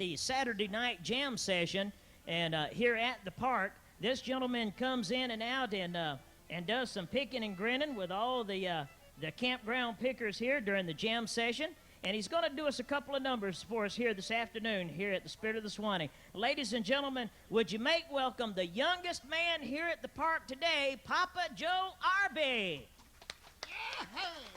the Saturday night jam session, and here at the park, this gentleman comes in and out and does some picking and grinning with all the campground pickers here during the jam session. And he's going to do us a couple of numbers for us here this afternoon here at the Spirit of the Swanee. Ladies and gentlemen, would you make welcome the youngest man here at the park today, Papa Joe Arby. Yeah, hey.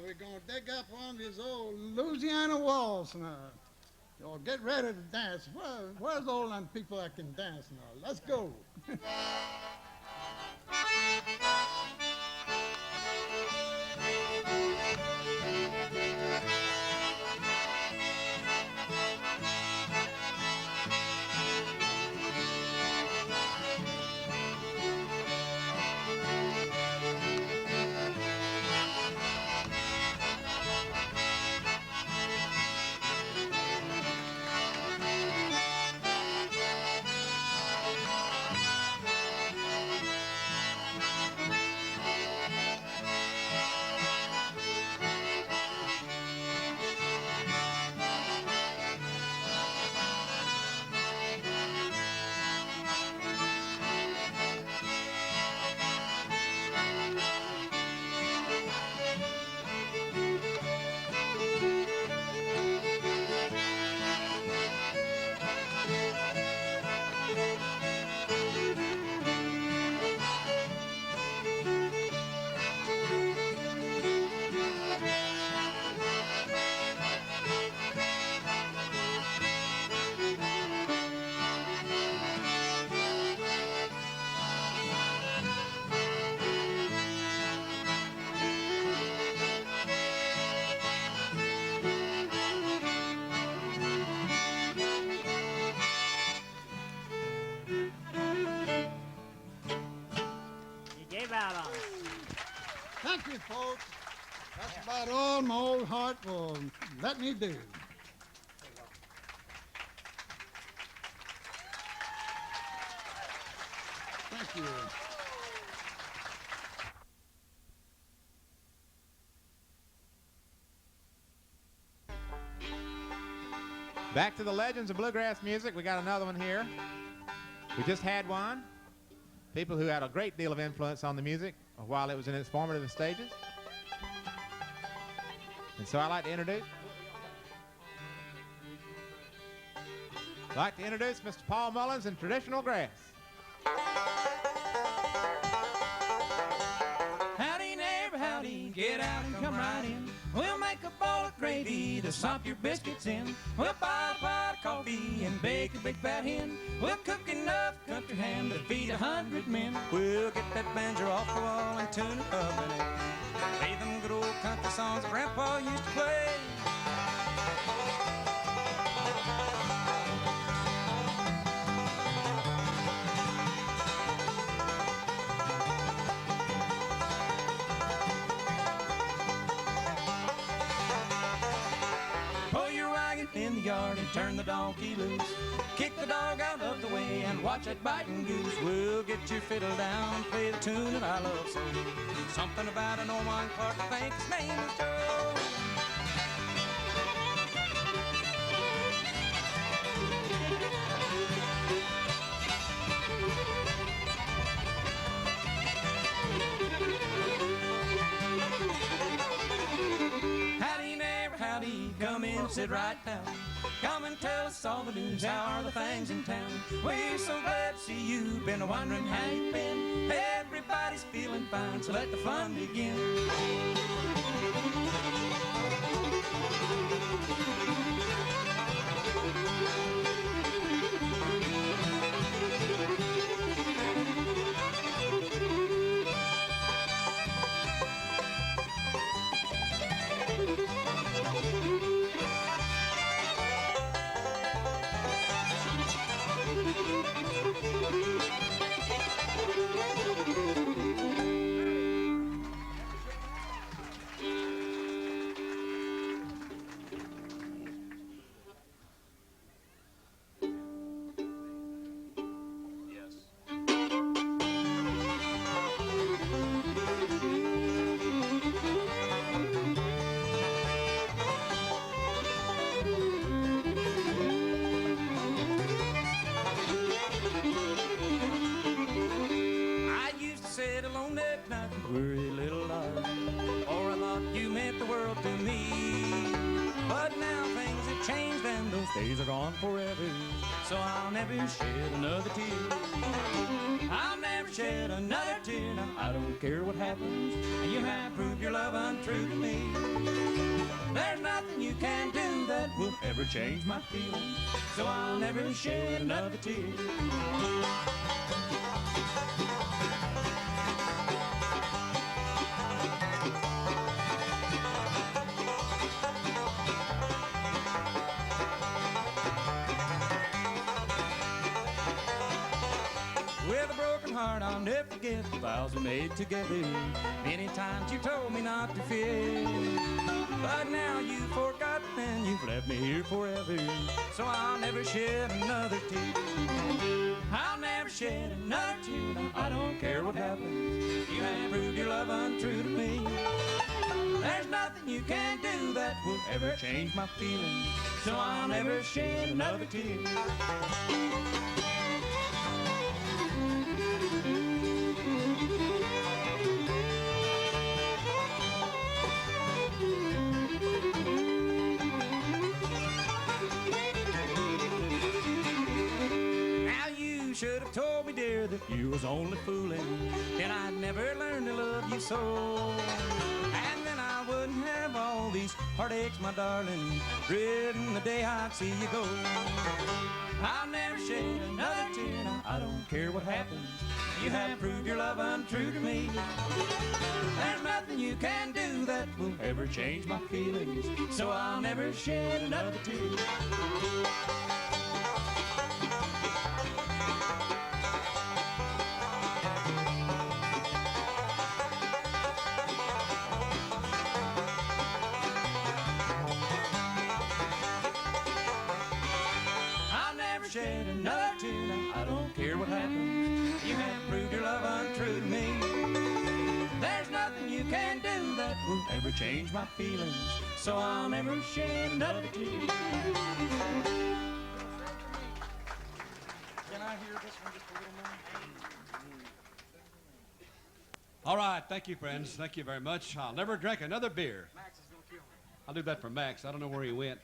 We're going to dig up one of these old Louisiana walls now. Y'all get ready to dance. Where's all them people that can dance now? Let's go. Thank you, folks. That's about all my old heart will let me do. Thank you. Back to the legends of bluegrass music. We got another one here. We just had one. People who had a great deal of influence on the music while it was in its formative stages. And so I'd like to introduce Mr. Paul Mullins in traditional grass. Howdy neighbor, howdy, get out and come right in. We'll make a bowl of gravy to sop your biscuits in. We'll buy a pot of coffee and bake a big fat hen. We'll cook enough country ham to feed 100 men. We'll get that banjo off the wall and tune it up in it. Play them good old country songs that Grandpa used to play. In the yard and turn the donkey loose. Kick the dog out of the way and watch that biting goose. We'll get your fiddle down, play the tune that I love so. Something about an old man Clark, I think his name is Joe. Howdy, come in, sit right down. Come and tell us all the news, how are the things in town? We're so glad to see you, been wondering how you've been. Everybody's feeling fine, so let the fun begin. Worry little love, or I thought you meant the world to me. But now things have changed and those days are gone forever. So I'll never shed another tear. I'll never shed another tear. Now I don't care what happens, and you have proved your love untrue to me. There's nothing you can do that will ever change my feelings. So I'll never shed another tear. With a broken heart, I'll never forget the vows we made together. Many times you told me not to fear, but now you've forgotten and you've left me here forever. So I'll never shed another tear. I'll never shed another tear. Now I don't care what happens. You have proved your love untrue to me. There's nothing you can do that will ever change my feelings. So I'll never shed another tear. Should have told me, dear, that you was only fooling, then I'd never learn to love you so. And then I wouldn't have all these heartaches, my darling, dreading the day I'd see you go. I'll never shed another tear. Now I don't care what happens. You have proved your love untrue to me. There's nothing you can do that will ever change my feelings. So I'll never shed another tear. Shed another tear. Now I don't care what happens. You have proved your love untrue to me. There's nothing you can do that will ever change my feelings. So I'll never shed another tear. Can I hear this one just a little more? All right, thank you, friends. Thank you very much. I'll never drink another beer. Max is gonna kill me. I'll do that for Max. I don't know where he went.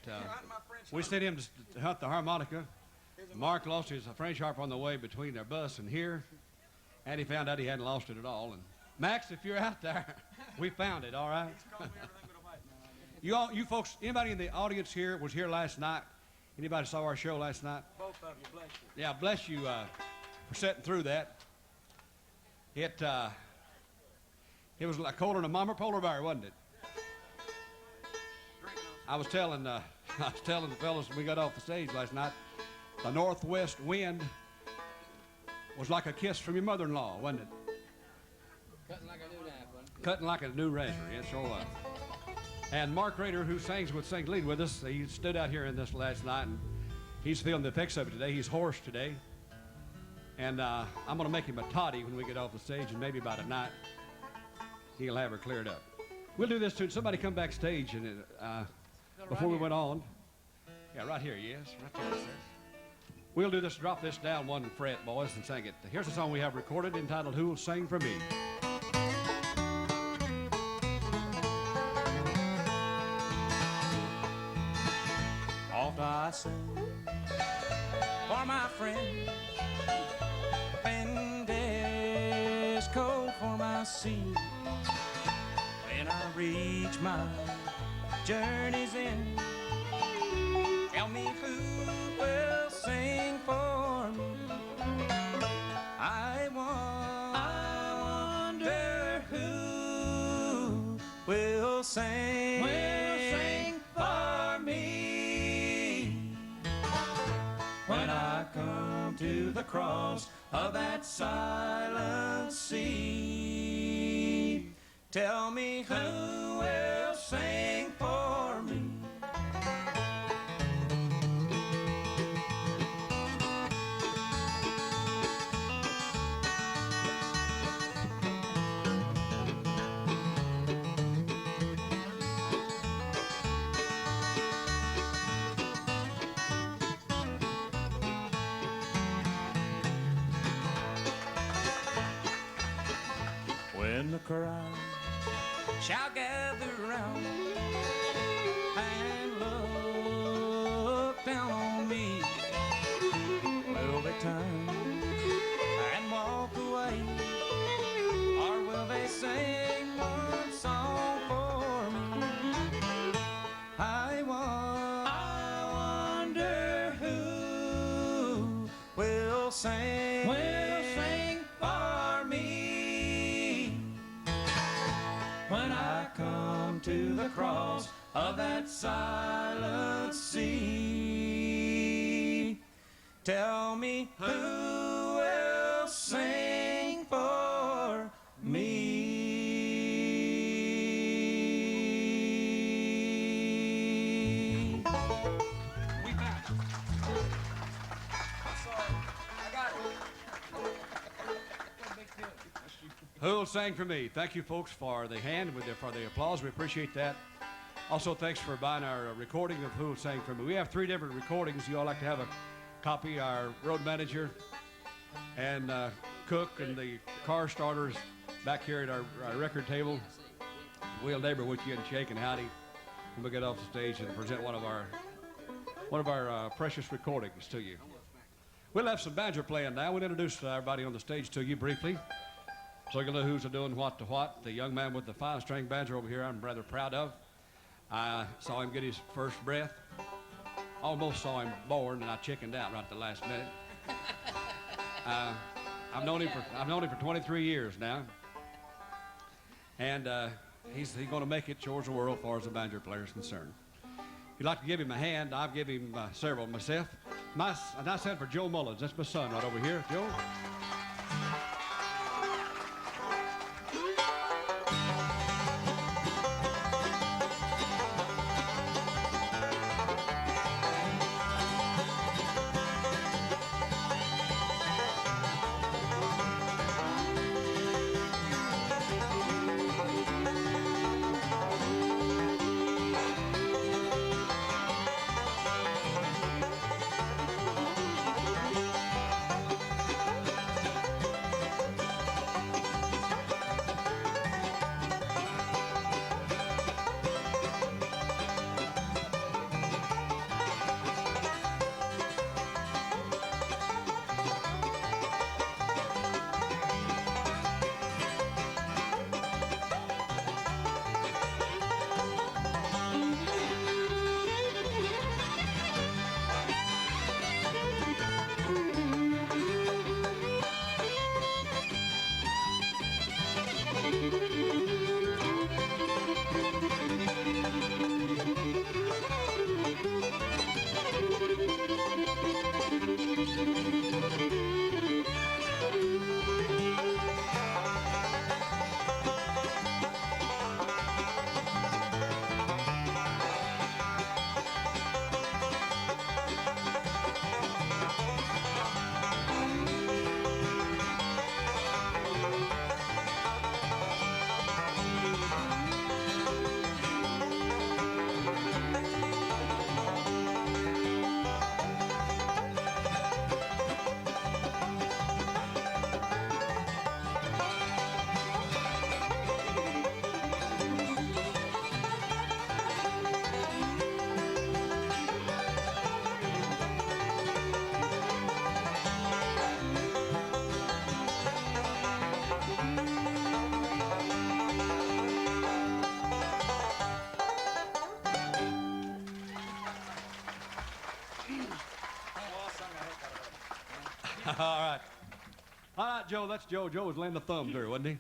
We sent him to hunt the harmonica. Mark lost his French harp on the way between their bus and here, and he found out he hadn't lost it at all. And Max, if you're out there, we found it, all right? You folks, anybody in the audience here was here last night? Anybody saw our show last night? Both of you, bless you. Yeah, bless you for sitting through that. It was like colder than a mama polar bear, wasn't it? I was telling the fellas when we got off the stage last night, the northwest wind was like a kiss from your mother-in-law, wasn't it? Cutting like a new knife, wasn't it? Cutting like a new razor, yes, sure was. And Mark Rader, who sings lead with us, he stood out here in this last night, and he's feeling the effects of it today. He's hoarse today. And I'm going to make him a toddy when we get off the stage, and maybe by tonight he'll have her cleared up. We'll do this tune. Somebody come backstage and before we went on. Yeah, right here, yes. Right there, sir. We'll do this, drop this down one fret, boys, and sing it. Here's a song we have recorded entitled Who'll Sing For Me. Oft I sing for my friend, and is cold for my seeds. When I reach my journey's end, tell me who will sing for me. I wonder who will sing for me when I come to the cross of that silent sea. Tell me who will sing for me. When the crowd shall gather round and look down on me, will they turn and walk away, or will they sing one song for me? I wonder who will sing for me when I come to the cross of that silent sea. Tell me who will sing for me. We back. I'm sorry. I got it. Who'll sing for me? Thank you, folks, for the hand, for the applause. We appreciate that. Also, thanks for buying our recording of Who'll Sing for Me. We have 3 different recordings. You all like to have a copy. Our road manager and cook and the car starters back here at our record table. We'll neighbor with you and shake and howdy when we get off the stage and present one of our precious recordings to you. We'll have some banjo playing now. We'll introduce everybody on the stage to you briefly, so you'll know who's doing what to what. The young man with the 5-string banjo over here, I'm rather proud of. I saw him get his first breath. Almost saw him born, and I chickened out right at the last minute. I've known him for 23 years now, and he's going to make it shows the world as far as the banjo player is concerned. If you'd like to give him a hand, I've given him several myself. And I sent for Joe Mullins. That's my son right over here. Joe. All right. All right, Joe, that's Joe. Joe was laying the thumb through, wasn't he?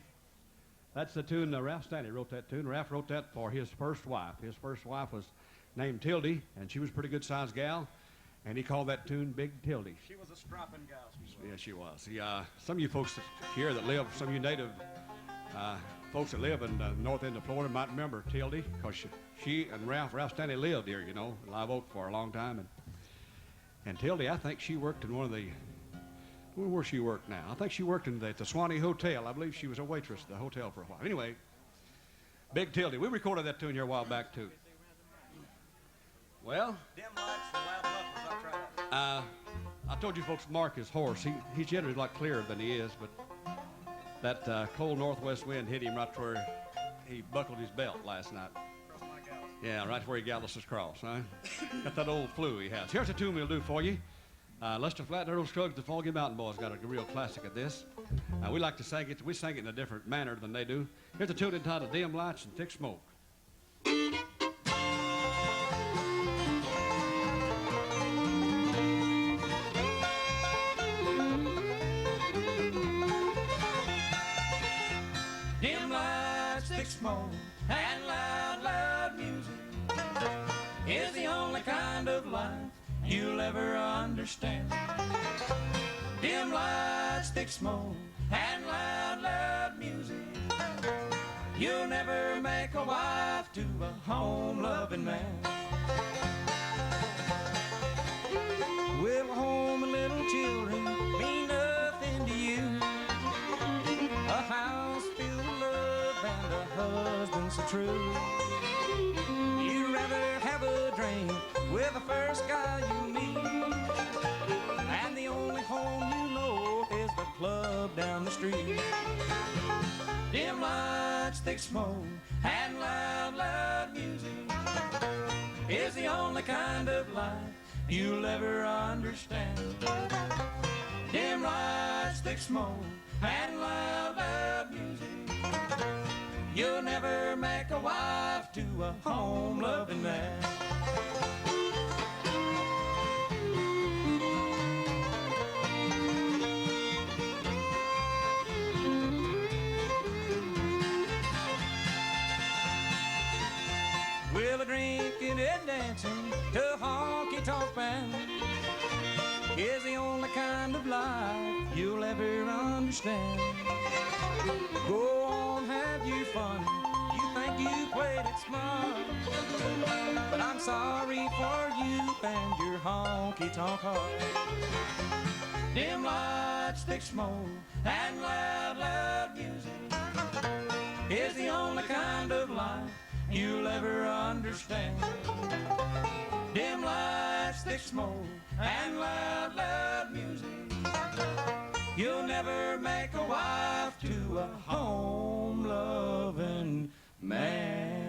That's the tune. Ralph Stanley wrote that tune. Ralph wrote that for his first wife. His first wife was named Tildy, and she was a pretty good-sized gal, and he called that tune Big Tildy. She was a strapping gal. Yeah, she was. Some of you folks here that live, some of you native folks that live in the north end of Florida might remember Tildy, because she and Ralph Stanley lived here, you know, in Live Oak for a long time. And Tildy, I think she worked in one of the, where she worked now? I think she worked in the Swanee Hotel. I believe she was a waitress at the hotel for a while. Anyway, Big Tildy. We recorded that tune here a while back, too. Well, Dim lights and loud buffers, I tried. I told you folks Mark is hoarse. He's generally a lot clearer than he is, but that cold northwest wind hit him right where he buckled his belt last night. Yeah, right where he gallows his cross, huh? Got that old flu he has. Here's a tune we'll do for you. Lester Flatt and Earl Scruggs, the Foggy Mountain Boys, got a real classic of this. We like to sing it. We sing it in a different manner than they do. Here's a tune entitled Dim Lights and Thick Smoke. Dim lights, thick smoke, and loud, loud music is the only kind of life you'll ever understand. Dim lights, thick smoke, and loud, loud music. You'll never make a wife to a home-loving man. Well, a home and little children mean nothing to you. A house filled with love and a husband so true. You'd rather have a drink with the first guy you meet, and the only home you know is the club down the street. Dim lights, thick smoke, and loud, loud music is the only kind of life you'll ever understand. Dim lights, thick smoke, and loud, loud music. You'll never make a wife to a home-loving man. Well, a drinking and dancing to a honky-tonk band is the only kind of life you'll ever understand. Go on, have your fun. You think you played it smart, but I'm sorry for you and your honky-tonk heart. Dim lights, thick smoke, and loud, loud music is the only kind of life you'll ever understand. Dim lights, thick smoke, and loud, loud music. You'll never make a wife to a home-loving man.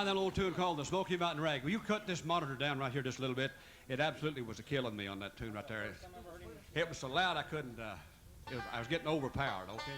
That old tune called the Smoky Mountain Rag. Will you cut this monitor down right here just a little bit? It absolutely was killing me on that tune right there. It was so loud I couldn't, I was getting overpowered, okay?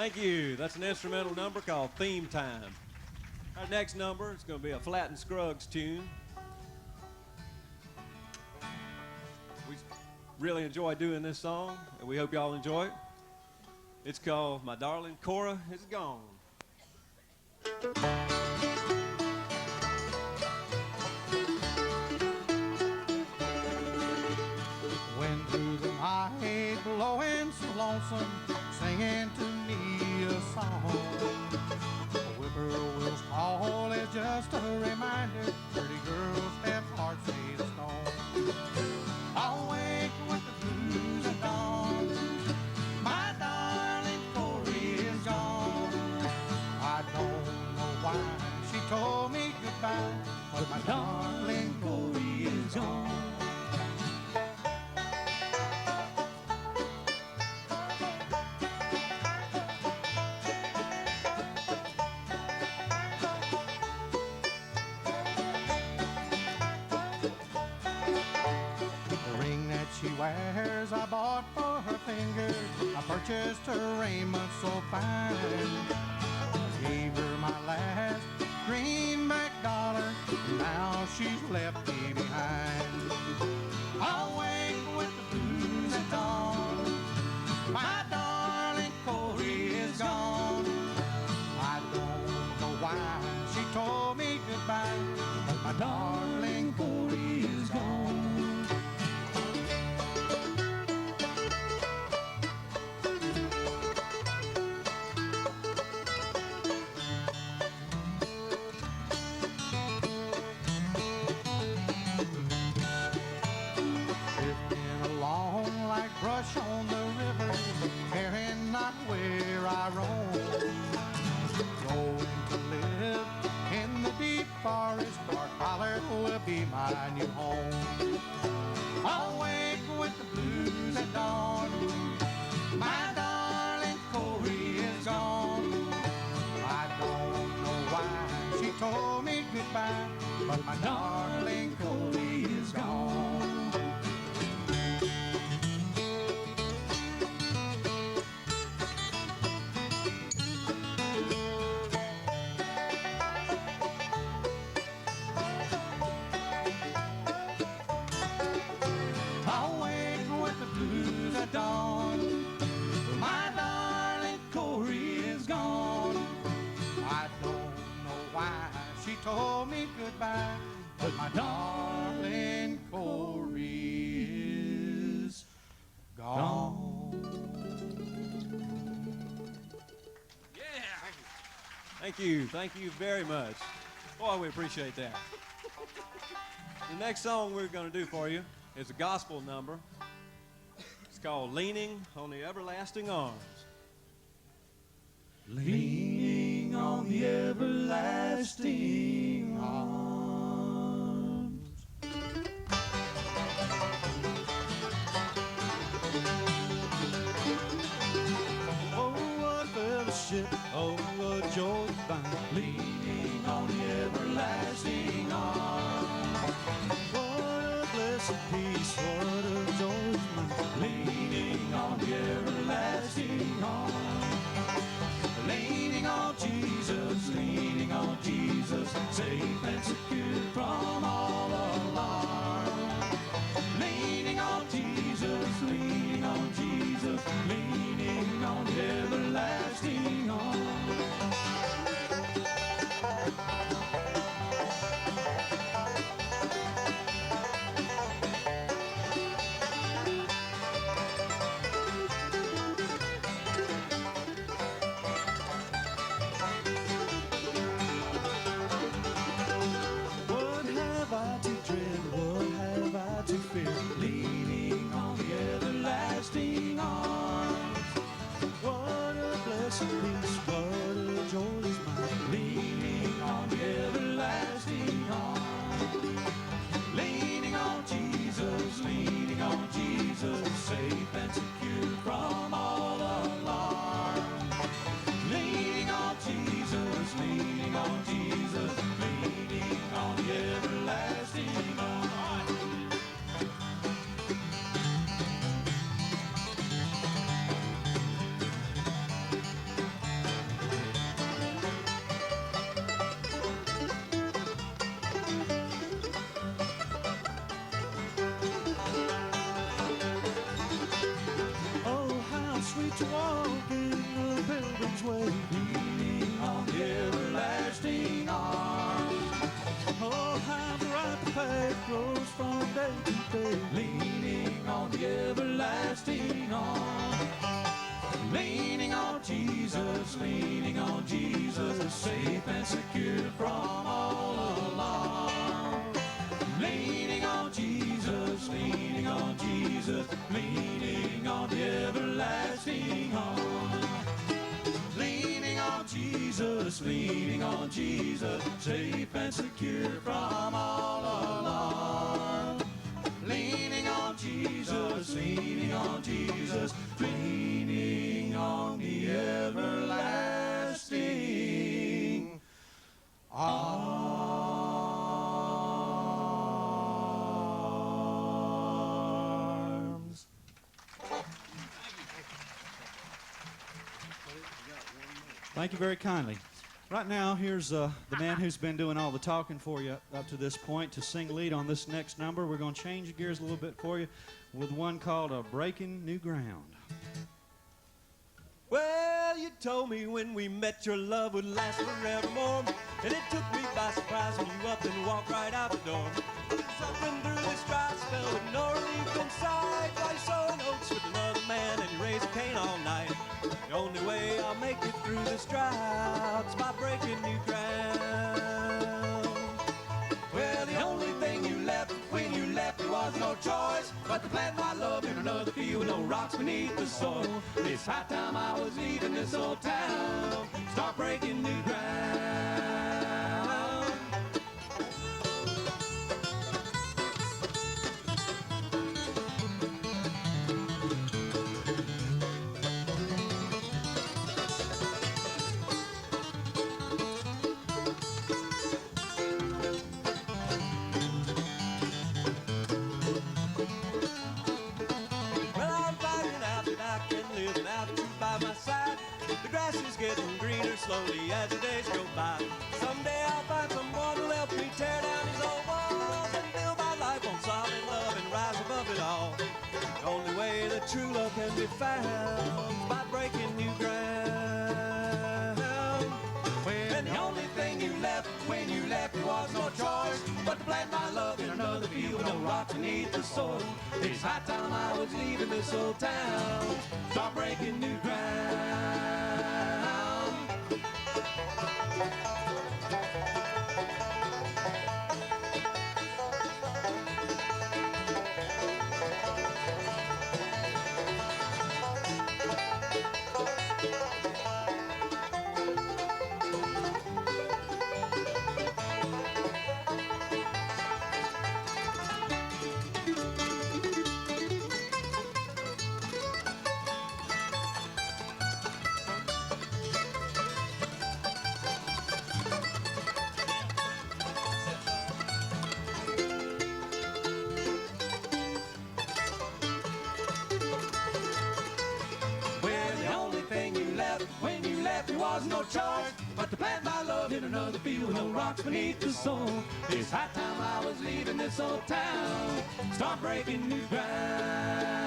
Thank you. That's an instrumental number called Theme Time. Our next number is going to be a Flat and Scruggs tune. We really enjoy doing this song, and we hope y'all enjoy it. It's called My Darling Cora Is Gone. Wind through the night, blowing so lonesome, singing to me a song. The whippoorwill's call is just a reminder, pretty girls have hearts made of stone. I'll wake with the blues at dawn. My darling Corey is gone. I don't know why she told me goodbye, but my darling Corey is gone. She wears, I bought for her finger. I purchased her raiment so fine. Gave her my last greenback dollar. Now she's left me behind. I'll wake with the blues at dawn. My darling Corey is gone. I don't know why she told me goodbye, but my darling Corey is gone. Brush on the river, caring not where I roam. Going to live in the deep forest, Fort Holler will be my new home. I'll wake with the blues at dawn. My darling Corey is gone. I don't know why she told me goodbye, but my darling Corey is gone. Dawn. My darling Corey is gone. I don't know why she told me goodbye, but my darling Corey is gone. Yeah. Thank you. Thank you very much. Boy, we appreciate that. The next song we're going to do for you is a gospel number. It's called Leaning on the Everlasting Arms. Leaning on the everlasting arms. Oh, what fellowship, oh, what joy divine. Leaning on the everlasting arms. What a blessed peace, what a joy divine. Leaning on the everlasting arms. Leaning on Jesus, safe and secure from all alarm. Leaning on Jesus, leaning on Jesus, leaning on the everlasting arms. grows from day to day. Leaning on the everlasting arm. Leaning on Jesus, safe and secure from all alarm. Leaning on Jesus, leaning on the everlasting arm. Leaning on Jesus, safe and secure from all alarm. Leaning on Jesus, leaning on the everlasting arms. Thank you very kindly. Right now, here's the man who's been doing all the talking for you up to this point to sing lead on this next number. We're going to change gears a little bit for you with one called Breaking New Ground. Well, you told me when we met your love would last forevermore, and it took me by surprise when you up and walked right out the door. Something through this dry spell with no relief in sight, while you're sowing oats with another man and you raise Cain all night. The only way I'll make it through this drought is by breaking new ground. Well, the only thing you left when you left, there was no choice but to plant my love in another field with no rocks beneath the soil. It's high time I was leaving this old town, start breaking new ground. Getting greener slowly as the days go by. Someday I'll find someone who'll help me tear down these old walls and build my life on solid love and rise above it all. The only way that true love can be found is by breaking new ground. And the only thing you left when you left, there was no choice but to plant my love in another field with no rocks beneath the soil. It's high time I was leaving this old town, start breaking new ground. No choice but to plant my love in another field with no rocks beneath the soil. It's high time I was leaving this old town, start breaking new ground.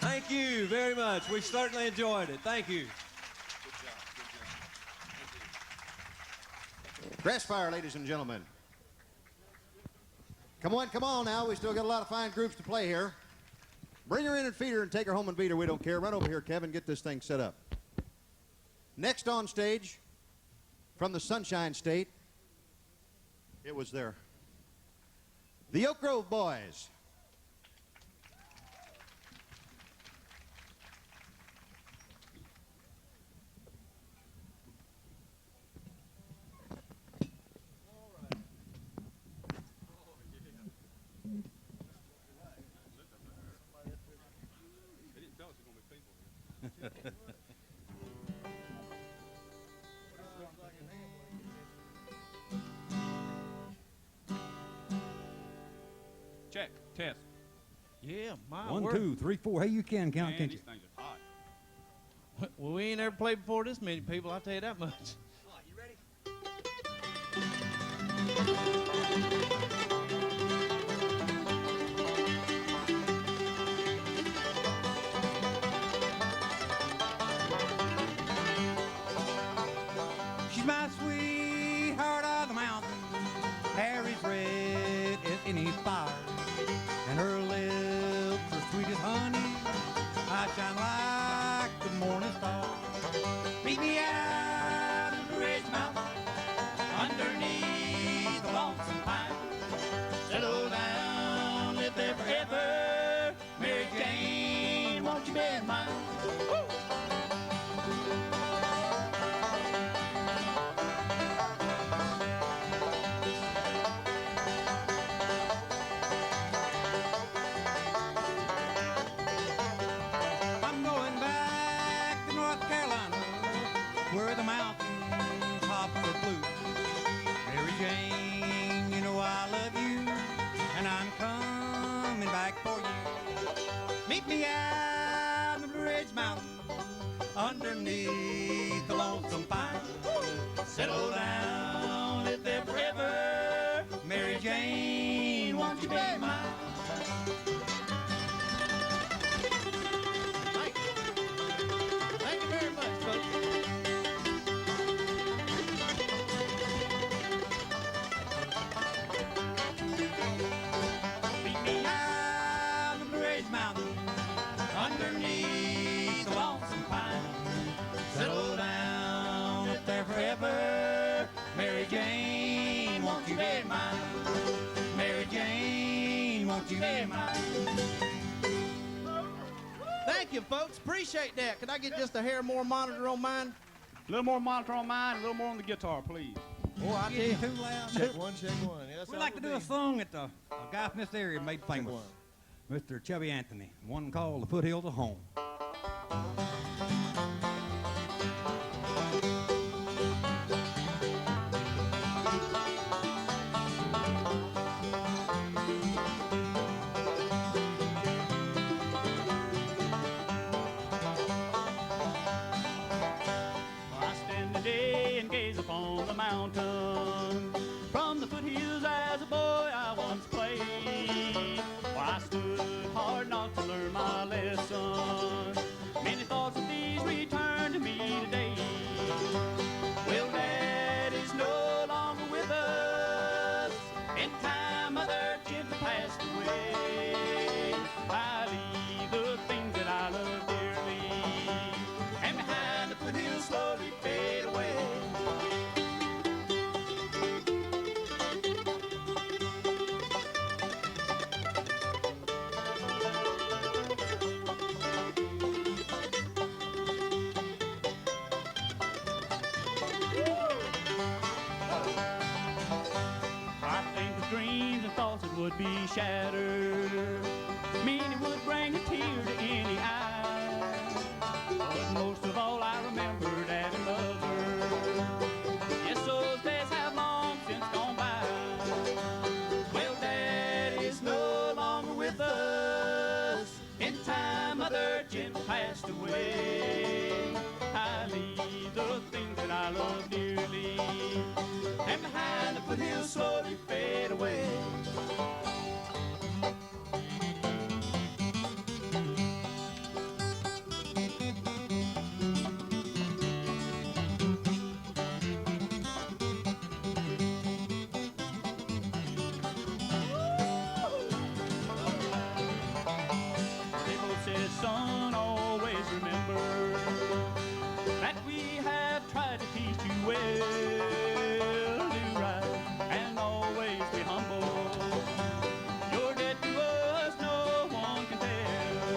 Thank you very much. We certainly enjoyed it. Thank you. Grass fire, ladies and gentlemen. Come on now. We still got a lot of fine groups to play here. Bring her in and feed her and take her home and beat her. We don't care. Run over here, Kevin. Get this thing set up. Next on stage, from the Sunshine State, it was the Oak Grove Boys. Check, test. Yeah, my 1, word. 2, 3, 4. Hey, you can count, Man, can't these you? things are hot. Well, we ain't ever played before this many people, I'll tell you that much. She's my sweetheart of the mountain. Hair is red as any fire, and her lips are sweet as honey. I shine like the morning star. Meet me out in the Ridge Mountain, underneath the lonesome pine. Settle down, live there forever. Mary Jane, won't you be mine? Woo! I'm going back to North Carolina, where the mountain tops are blue. Mary Jane, you know I love you, and I'm coming back for you. Meet me out in the Blue Ridge Mountain, underneath the lonesome pine. Settle down, live there forever. Mary Jane, won't you be mine? Thank you very much, folks. Meet me out in the Blue Ridge Mountain, underneath the lonesome pine. Settle down, live there forever. Mary Jane, won't you be mine? Mary Jane, won't you be mine? Thank you, folks. Appreciate that. Could I get just a hair more monitor on mine? A little more monitor on mine, a little more on the guitar, please. Oh, I tell you. Too loud. Check one, check one. Yeah, that's We all like to it'll do a be. song that a guy from this area made famous, Mr. Chubby Anthony, one called "The Foothills of Home." I stand today and gaze upon the mountain. From the foothills as a boy I once played. I stood hard not to learn my lesson. Many thoughts of these return to me today. Well, Dad is no longer with us. In time, Mother gently passed away. I leave the things that I love dearly, and behind the foothills slowly fade away. I think of dreams and thoughts that would be shattered. Many would bring a tear to any eye. But most of all, I remember Dad and Mother. Yes, those days have long since gone by. Well, Dad is no longer with us. In time, Mother gently passed away. I leave the things that I love dearly, and behind the foothills slowly fade away. They both said, son, always remember that we have tried to teach you well, do right, and always be humble. Your debt to us no one can tell.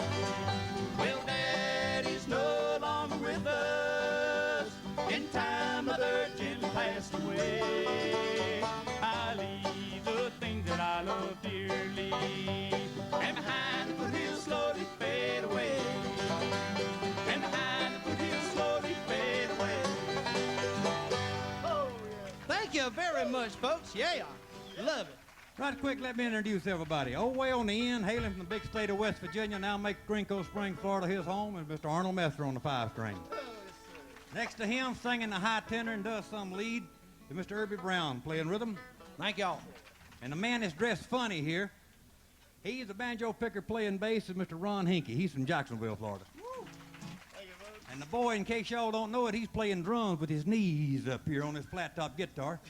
Well, Dad is no longer with us. In time, Mother gently passed away. I leave the things that I love dearly, and behind the foothills slowly fade away. And behind the foothills slowly fade away. Thank you very much, folks. Yeah, love it. Right quick, let me introduce everybody. All the way on the end, hailing from the big state of West Virginia, now make Grinko Springs, Florida his home, is Mr. Arnold Messer on the 5 string. Next to him, singing the high tenor and does some lead, is Mr. Arby Brown, playing rhythm. Thank y'all. And the man that's dressed funny here, he's a banjo picker playing bass, is Mr. Ron Hinkey. He's from Jacksonville, Florida. And the boy, in case y'all don't know it, he's playing drums with his knees up here on his flat top guitar.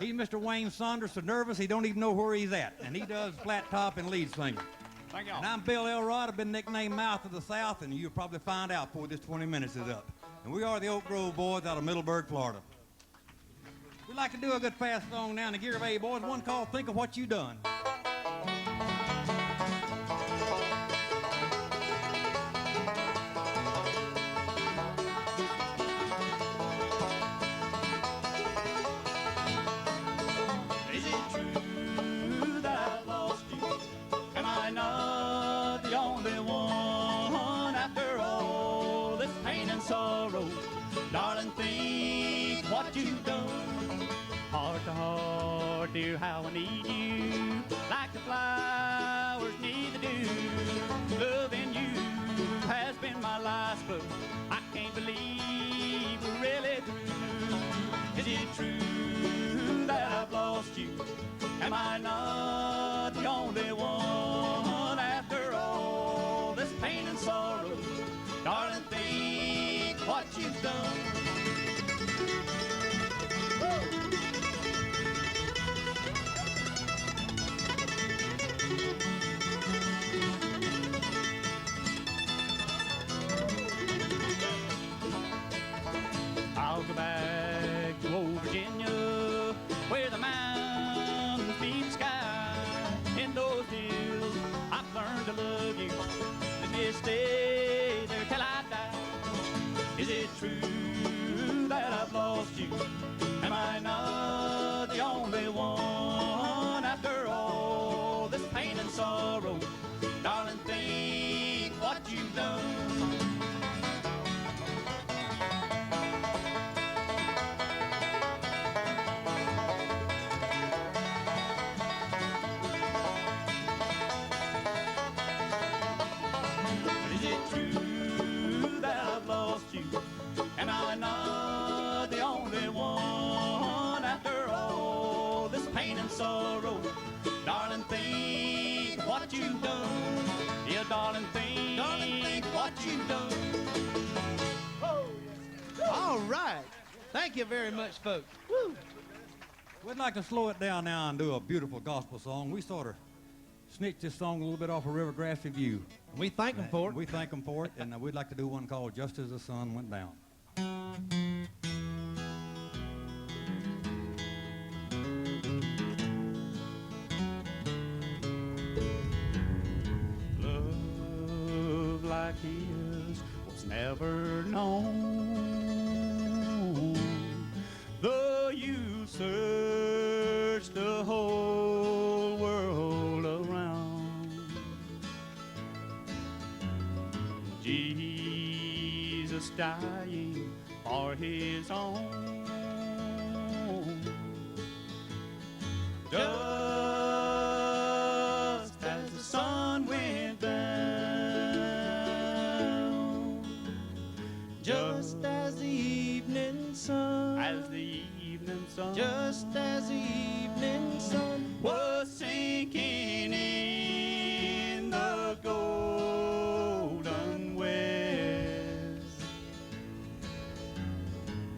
He's Mr. Wayne Saunders, so nervous he don't even know where he's at. And he does flat top and lead singing. Thank y'all. And I'm Bill Elrod. I've been nicknamed Mouth of the South, and you'll probably find out before this 20 minutes is up. And we are the Oak Grove Boys out of Middleburg, Florida. We'd like to do a good fast song now in the gear of A, boys. One called Think of What You Done. Is it true that I've lost you? Am I not the only one after all this pain and sorrow? Darling, think what you've done. Heart to heart, dear, how I need you, like the flowers need the dew. Loving you has been my life's blow. I can't believe we're really through. Is it true that I've lost you? Am I not the only one after all this pain and sorrow? Darling, think what you've done. I'll go back to old Virginia, where the mountains meet the sky. In those hills, I've learned to love you. Let me stay there till I die. Is it true that I've lost you? Am I not the only one after all this pain and sorrow? Darling, think what you've done. Is it true that I've lost you? Am I not the only one after all this pain and sorrow? Darling, think what you've done. Yeah, darling, think what you've done. All right. Thank you very much, folks. Woo. We'd like to slow it down now and do a beautiful gospel song. We sort of snitched this song a little bit off of River Grass Review. We thank them for it. We thank them for it, and we'd like to do one called Just as the Sun Went Down. Love like his was never known. Though you search the whole world around, Jesus dying for his own. Just as the sun went down, Just as the evening sun, just as the evening sun was sinking in the golden west,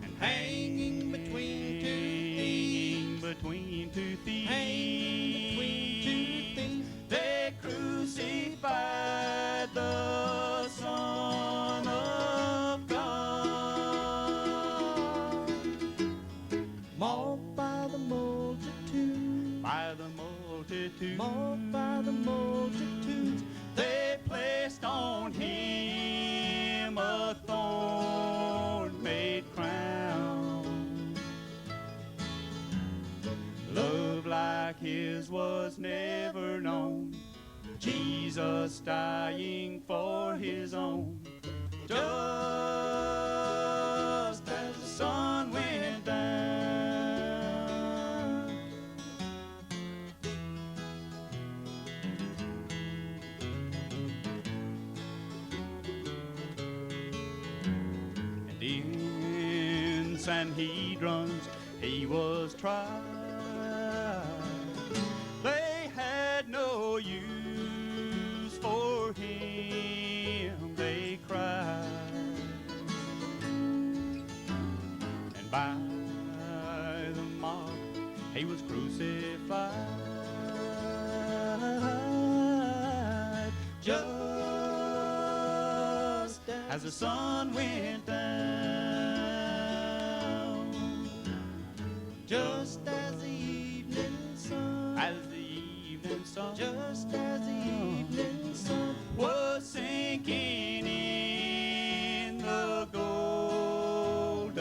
and hanging between two thieves, hanging between two thieves, they crucified the Son of God. mocked by the multitude, mocked by the multitudes, they placed on him a thorn-made crown. Love like his was never known, Jesus dying for his own. Just as the sun went down. And Sanhedrins he was tried. They had no use for him, they cried. And by the mob he was crucified, just as the sun went down, just as the evening sun, just as the evening sun was sinking in the golden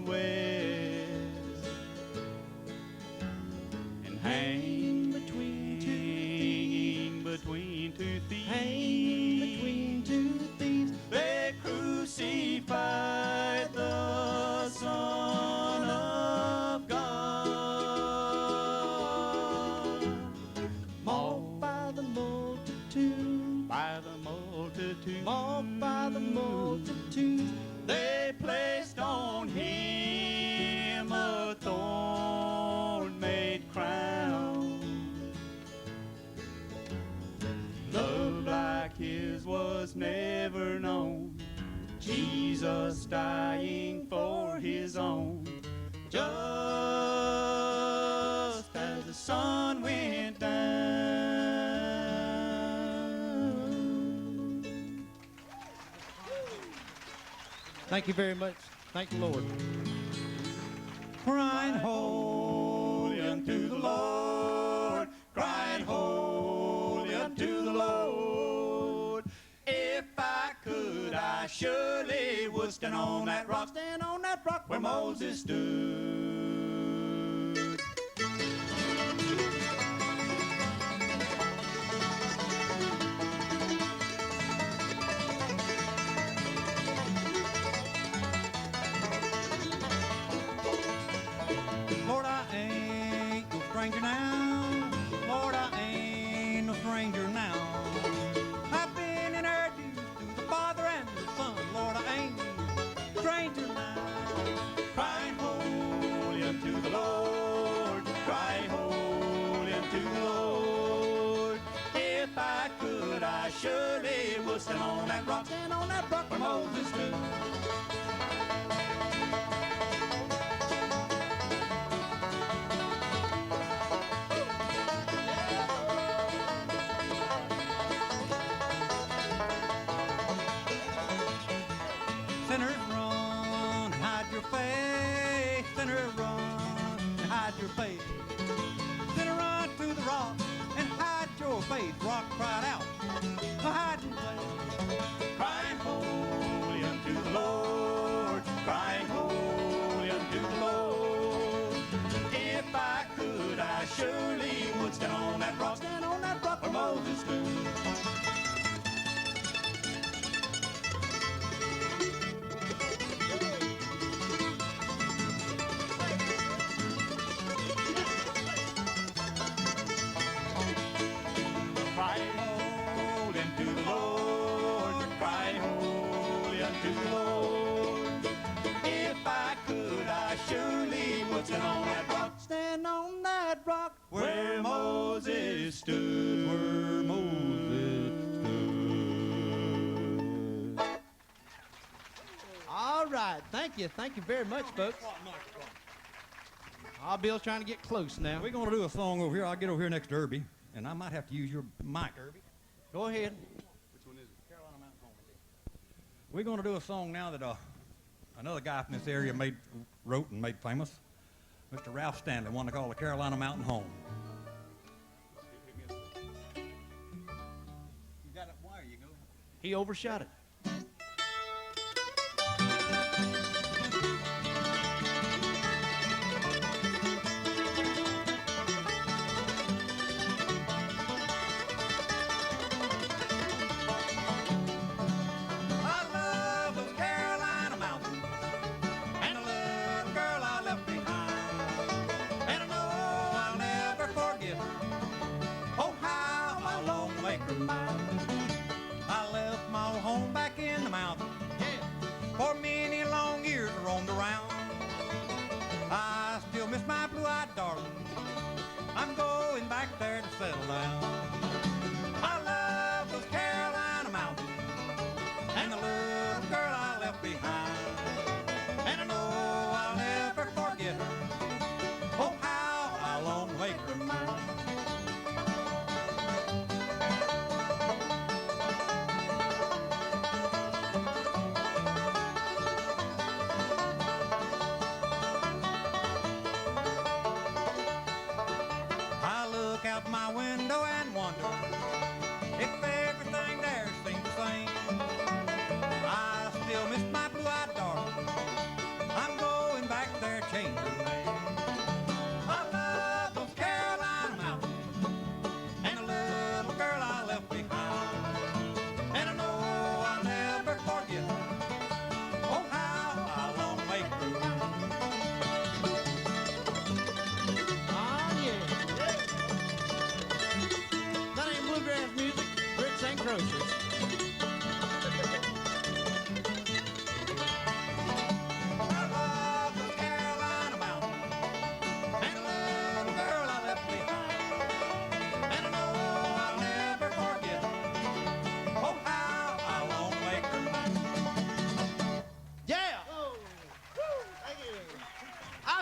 west, and hang between two thieves, they crucified the Son of God. Mocked by the multitude, mocked by the multitude, they placed on him a thorn-made crown. Love like his was never known, Jesus dying for his own, just as the sun went down. Thank you very much. Thank you, Lord. Crying holy unto the Lord, crying holy unto the Lord. If I could, I surely would stand on that rock where Moses stood. Lord, I ain't no stranger now. Lord, I ain't no stranger now. I've been introduced to the Father and the Son. Lord, I ain't no stranger now. Crying holy unto the Lord, crying holy unto the Lord. If I could, I surely would stand on that rock where Moses stood. Sinners run, hide your face. Sinners run, and hide your face. Sinner run to the rock and hide your face. Rock cried out, hide your face. Crying holy unto the Lord, crying holy unto the Lord. If I could, I surely would stand on that rock where Moses stood. Crying holy unto the Lord, crying holy unto the Lord. If I could, I surely would stand on that rock where Moses stood, where Moses stood. All right. Thank you. Thank you very much, folks. Bill's trying to get close now. We're going to do a song over here. I'll get over here next to Arby, and I might have to use your mic, Arby. Go ahead. Which one is it? Carolina Mountain Home. We're going to do a song now that another guy from this area wrote and made famous. Mr. Ralph Stanley, one to call the Carolina Mountain Home. You got it? Where you go? He overshot it. I left my home back in the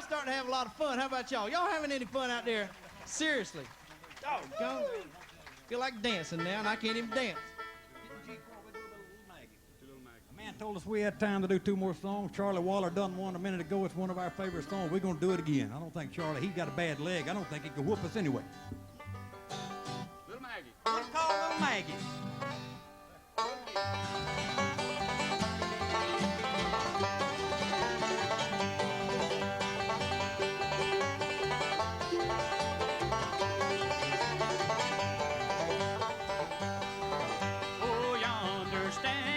starting to have a lot of fun. How about y'all? Y'all having any fun out there? Seriously. Doggone. Feel like dancing now, and I can't even dance. A man told us we had time to do 2 more songs. Charlie Waller done one a minute ago. It's one of our favorite songs. We're going to do it again. I don't think Charlie, he's got a bad leg. I don't think he can whoop us anyway. Little Maggie. We'll call Little Maggie. Oh, yonder stands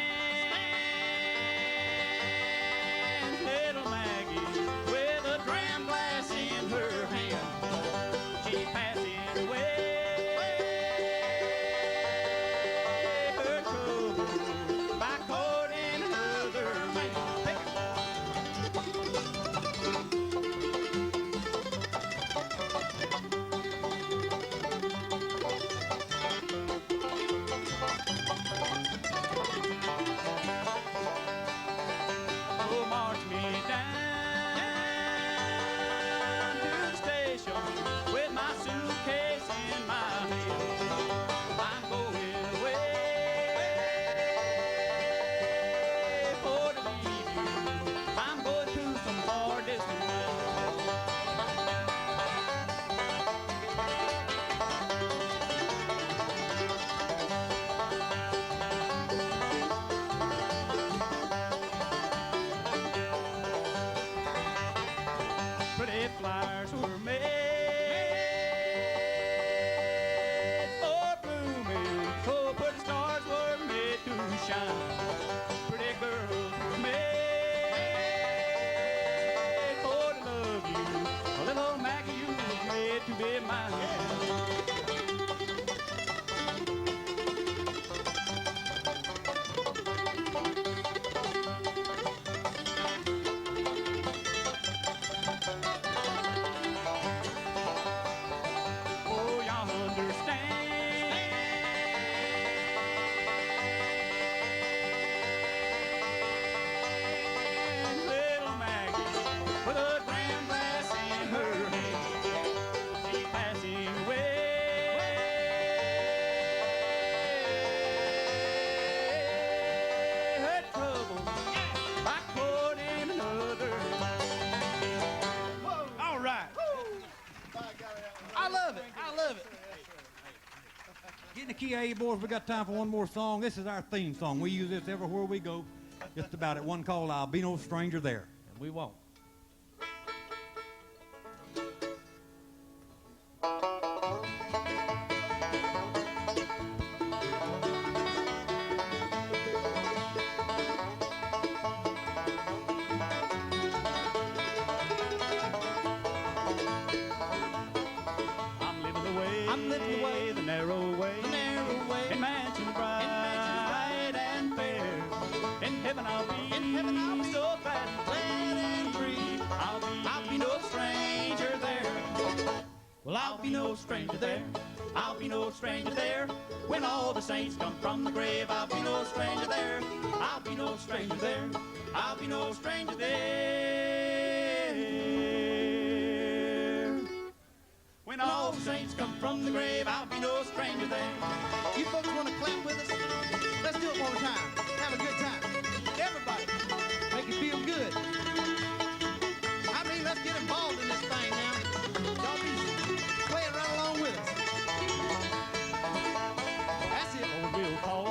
little Maggie with a dram glass in her hand. She's passing away her trouble by courting another man. Take it. Oh, march me down to the station with my suitcase in my hand. I'm going away for to leave you. I'm going to some far distant land. Pretty flowers were made for blooming. Oh, pretty stars were made to shine. Pretty girls were made for to love you. Oh, little Maggie, you were made to be mine. Oh, yonder stands little Maggie with a dram glass in her hand. She's passing away her trouble by courting another. All right. I love it. I love it. Get in the key, A boys. We got time for one more song. This is our theme song. We use this everywhere we go. Just about it. One called "I'll Be No Stranger There," and we won't. I'm living the way, the narrow way, in mansions bright and fair. In heaven I'll be, so glad and free. I'll be no stranger there. Well, I'll be no stranger there. I'll be no stranger there. When all the saints come from the grave, I'll be no stranger there. I'll be no stranger there. I'll be no stranger there. When all the saints come from the grave, I'll be no stranger there. You folks want to clap with us? Let's do it one more time. Have a good time. Everybody, make it feel good. I mean, let's get involved in this thing now. Y'all be playing right along with us. That's it. Lord will call,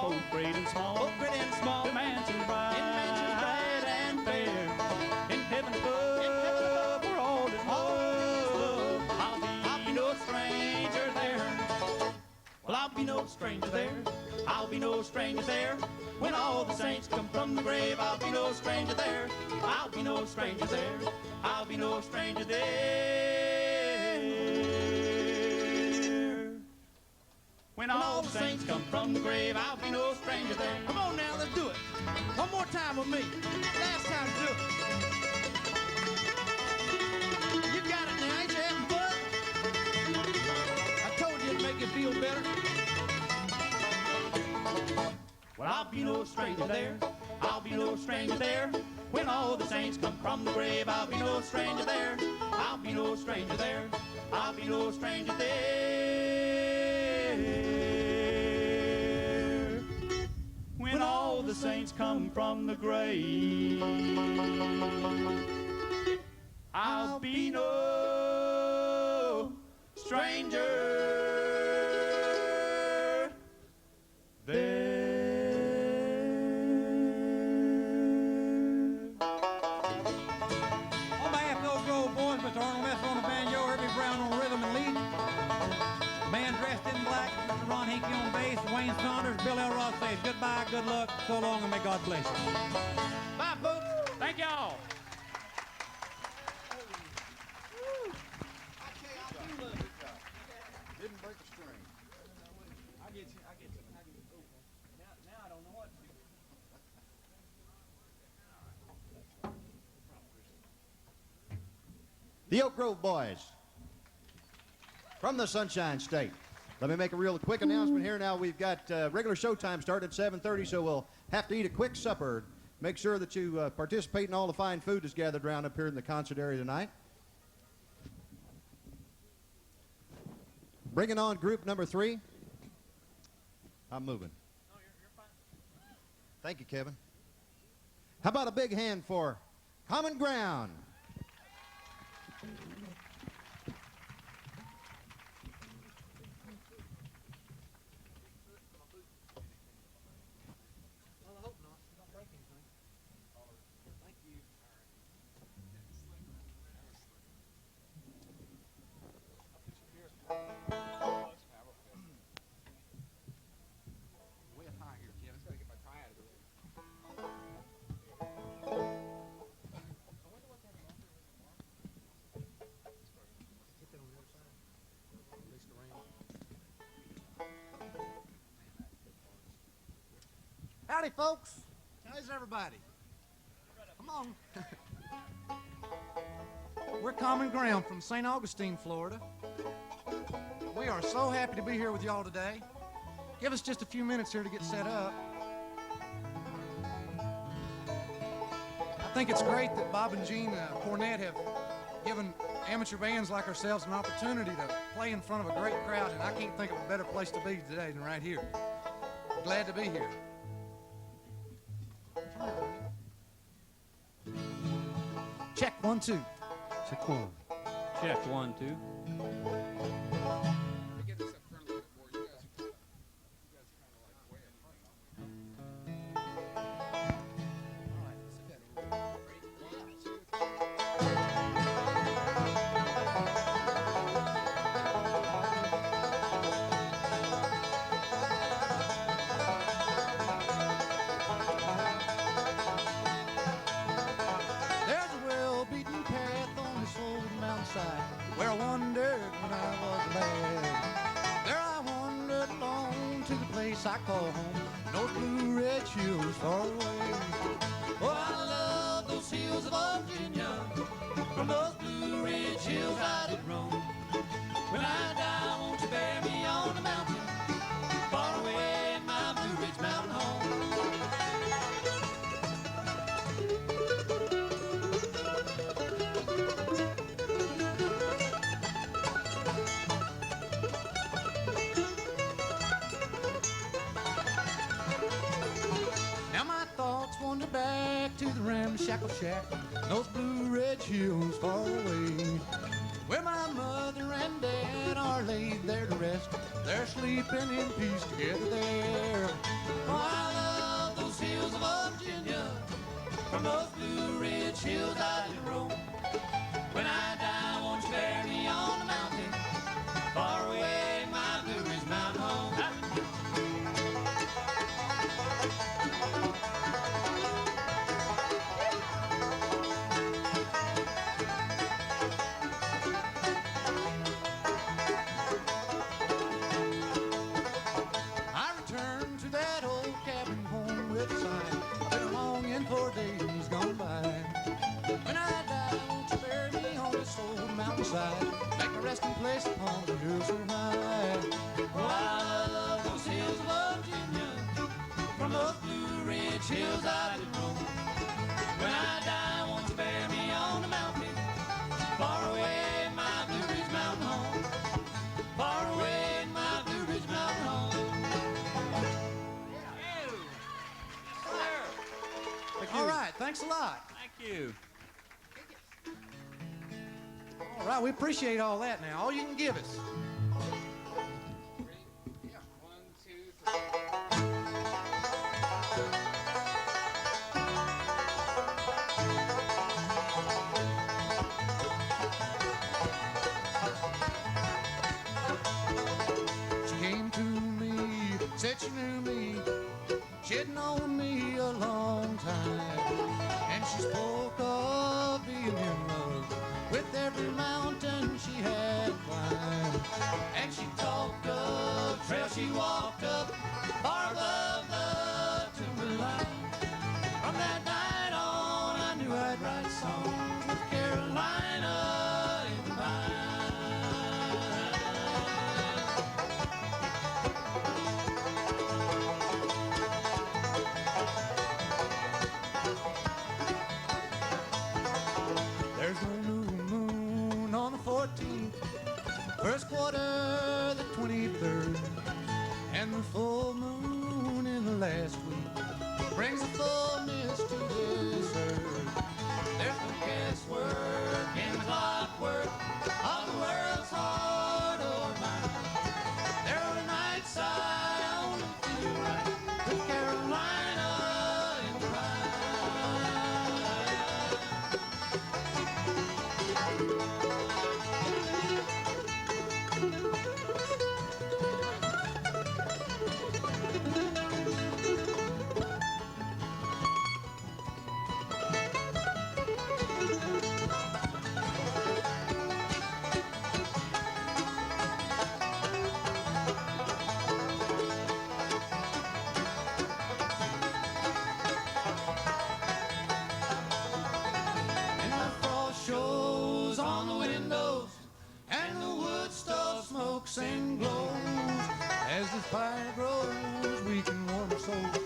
both great and small, to mansions bright and fair. In heaven above, where all is love, I'll be no stranger there. Well, I'll be no stranger there. I'll be no stranger there. When all the saints come from the grave, I'll be no stranger there. I'll be no stranger there. I'll be no stranger there. When all the saints come from the grave, I'll be no stranger there. Come on now, let's do it. One more time with me. Last time to do it. You got it now. Ain't you having fun? I told you it'd make you feel better. Well, I'll be no stranger there. I'll be no stranger there. When all the saints come from the grave, I'll be no stranger there. I'll be no stranger there. I'll be no stranger there. When all the saints come from the grave, I'll be no stranger there. On behalf of those Grove boys, Mr. Arnold Messer on the banjo, Arby Brown on rhythm and lead, man dressed in black, Mr. Ron Hickey on bass, Wayne Saunders, Bill Elrod says goodbye, good luck, so long, and may God bless you. Bye, folks. Thank y'all. Didn't break a string. I get you. Now I don't know what to do. The Oak Grove Boys from the Sunshine State. Let me make a real quick announcement here. Now we've got regular showtime starting at 7:30, so we'll have to eat a quick supper. Make sure that you participate in all the fine food that's gathered around up here in the concert area tonight. Bringing on group number 3. I'm moving. No, you're fine. Thank you, Kevin. How about a big hand for Common Ground? Howdy, folks. How's everybody? Come on. We're Common Ground from St. Augustine, Florida. We are so happy to be here with y'all today. Give us just a few minutes here to get set up. I think it's great that Bob and Gene Cornett have given amateur bands like ourselves an opportunity to play in front of a great crowd, and I can't think of a better place to be today than right here. Glad to be here. Check 1, 2. Check 1. Check 1, 2. Where I wandered when I was a lad. There I wandered along to the place I call home, North Blue Ridge Hills far away. Oh, I love those hills of Virginia. From those Blue Ridge Hills I did roam. When I die, won't you bury me on the mountain, far away in my Blue Ridge Mountain home. Wander back to the ramshackle shack, those Blue Ridge Hills far away, where my mother and dad are laid there to rest. They're sleeping in peace together there. Oh, I love those hills of Virginia. From those Blue Ridge Hills I did roam. When I die, won't you bury me on the mountain, far away in my Blue Ridge Mountain home. For days gone by. Thanks a lot. Thank you. All right, we appreciate all that now. All you can give us. She came to me, said she knew me. She'd known me a long time, and she spoke of being in love with every mountain she had climbed. And she talked of trails she walked up far above the timberline. From that night on, I knew I'd write songs with Carolina in mind. There's no new moon on the 14th, first quarter the 23rd, and the full moon in the last week brings a full mist to this earth. There's no guesswork in the clockwork of the world's heart or mind. There are nights I only feel right with Carolina in mind. And the frost shows on the windows, and the wood stove smokes and glows. As the fire grows, we can warm our souls,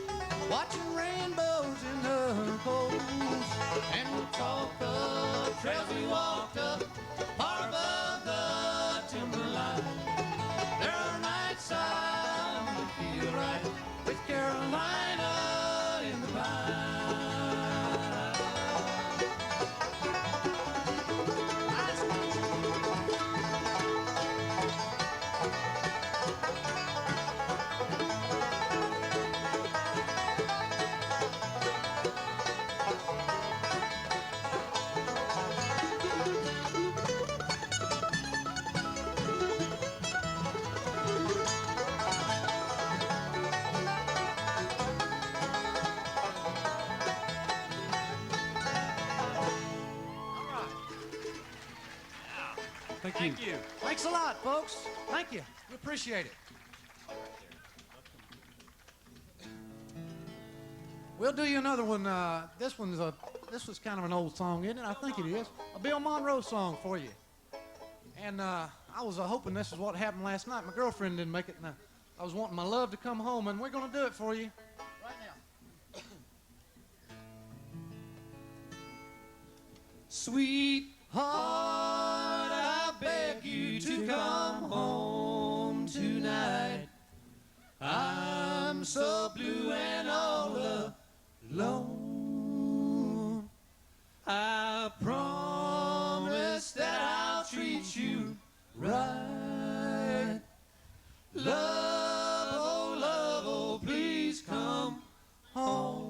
watching rainbows in the coals. And we'll talk of trails we walked up far above the timberline. There are nights I only feel right with Carolina in the mind. Thank you. Thanks a lot, folks. Thank you. We appreciate it. We'll do you another one. This was kind of an old song, isn't it? I think it is. A Bill Monroe song for you. And I was hoping this is what happened last night. My girlfriend didn't make it, and I was wanting my love to come home, and we're going to do it for you right now. Sweetheart, I beg you to come home tonight. I'm so blue and all alone. I promise that I'll treat you right. Love, oh, please come home.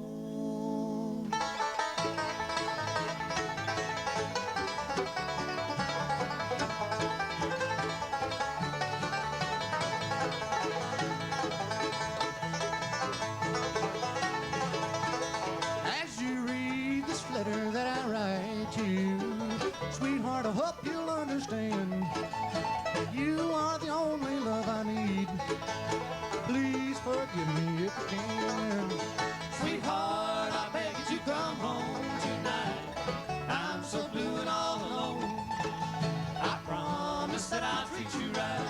Letter that I write you, sweetheart, I hope you'll understand. You are the only love I need. Please forgive me if you can. Sweetheart, I beg you to come home tonight. I'm so blue and all alone. I promise that I'll treat you right.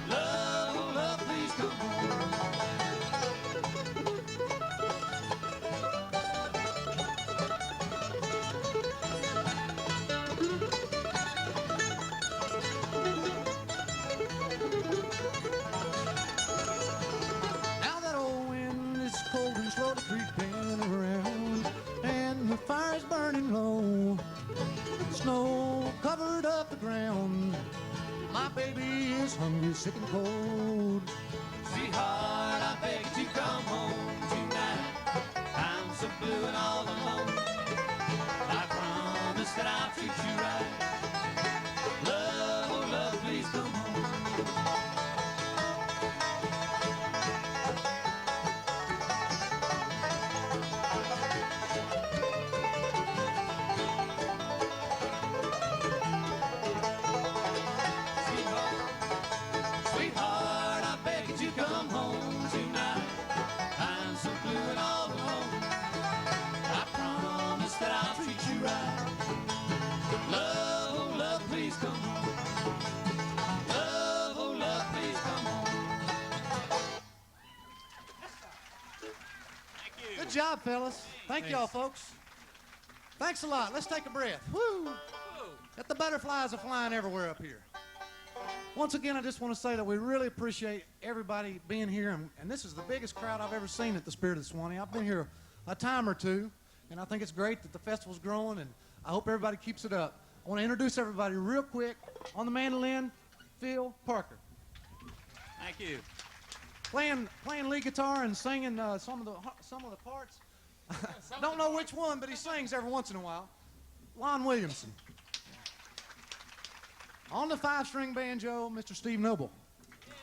Love, oh love, please come home. snow. Snow covered up the ground. My baby is hungry, sick and cold. Sweetheart, I beg you to come home tonight. I'm so blue and all alone. I promise that I'll treat you right. Love, oh love, please come home. Sweetheart, I beg you to come home tonight. I'm so blue and all alone. I promise that I'll treat you right. Love, oh love, please come home. Love, oh love, please come home. Good job, fellas. Thank y'all, folks. Thanks a lot. Let's take a breath. Woo! That the butterflies are flying everywhere up here. Once again, I just want to say that we really appreciate everybody being here, and this is the biggest crowd I've ever seen at the Spirit of Swanee. I've been here a time or two, and I think it's great that the festival's growing, and I hope everybody keeps it up. I want to introduce everybody real quick. On the mandolin, Phil Parker. Thank you. Playing lead guitar and singing some of the parts. Don't know which one, but he sings every once in a while. Lon Williamson. On the 5-string banjo, Mr. Steve Noble. Yeah.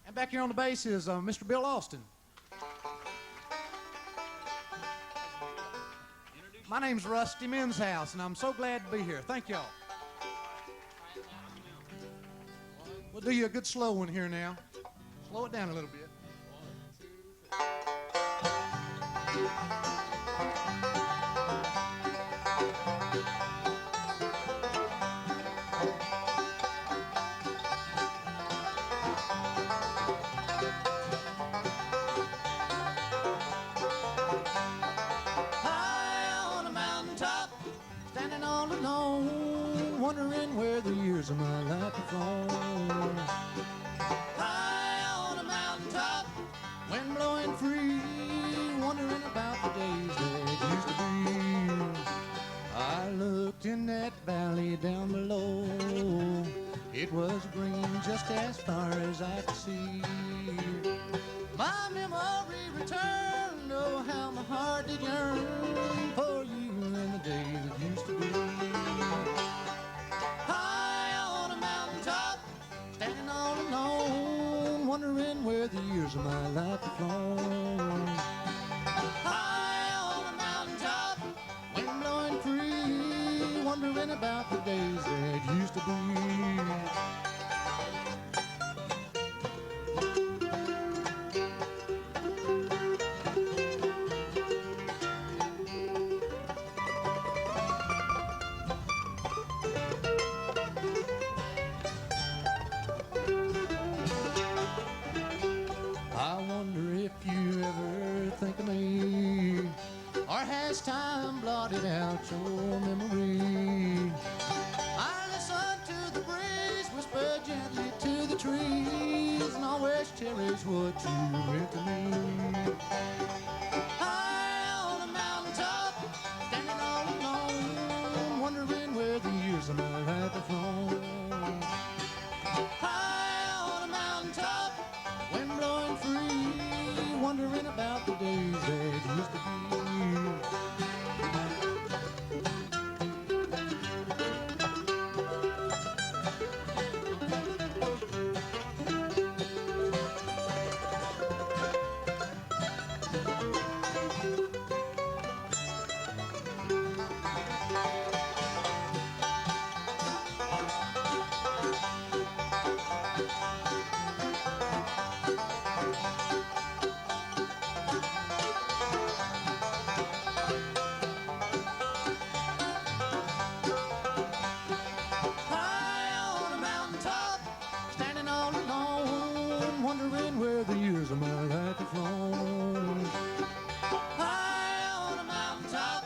And back here on the bass is Mr. Bill Austin. My name's Rusty Minshouse, and I'm so glad to be here. Thank y'all. We'll do you a good slow one here now. Slow it down a little bit. High on a mountaintop, Standing all alone, wondering where the years of my life have flown. high on a mountaintop, Wind blowing free, wondering about the days that used to be. I looked in that valley down below. It was green just as far as I could see. My memory returned, oh how my heart did yearn for you in the days that used to be. high on a mountaintop, Standing all alone, wondering where the years of my life have flown. high on a mountaintop, Wind blowing free, wondering about the days that used to be. I wonder if you ever think of me, or has time blotted out your memory? I listen to the breeze whisper gently to the trees, and always cherish what you meant to me. high on a mountaintop, Standing all alone, wondering where the years of my life have flown. high on a mountaintop, Wind blowing free, wondering about the days that used to be. high on a mountaintop, Standing all alone, wondering where the years of my life have flown. high on a mountaintop,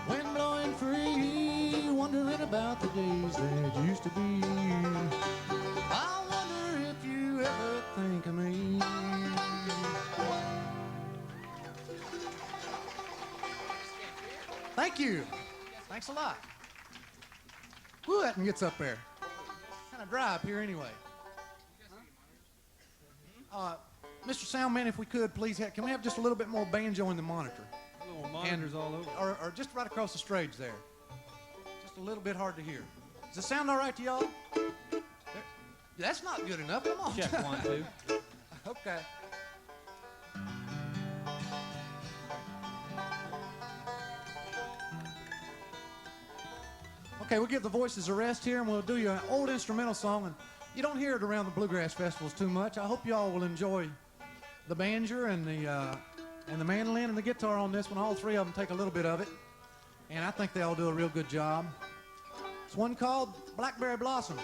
Wind blowing free, wondering about the days that used to be. I wonder if you ever think of me. Thank you. Thanks a lot. Who that one gets up there? Kind of dry up here anyway. Mr. Soundman, if we could, please, can we have just a little bit more banjo in the monitor? Little monitors all over. Or just right across the stage there. Just a little bit hard to hear. Does it sound all right to y'all? That's not good enough. Come on. Check 1, 2. Okay. Okay, we'll give the voices a rest here, and we'll do you an old instrumental song. And you don't hear it around the Bluegrass festivals too much. I hope y'all will enjoy the banjo and the mandolin and the guitar on this one. All three of them take a little bit of it, and I think they all do a real good job. It's one called Blackberry Blossom.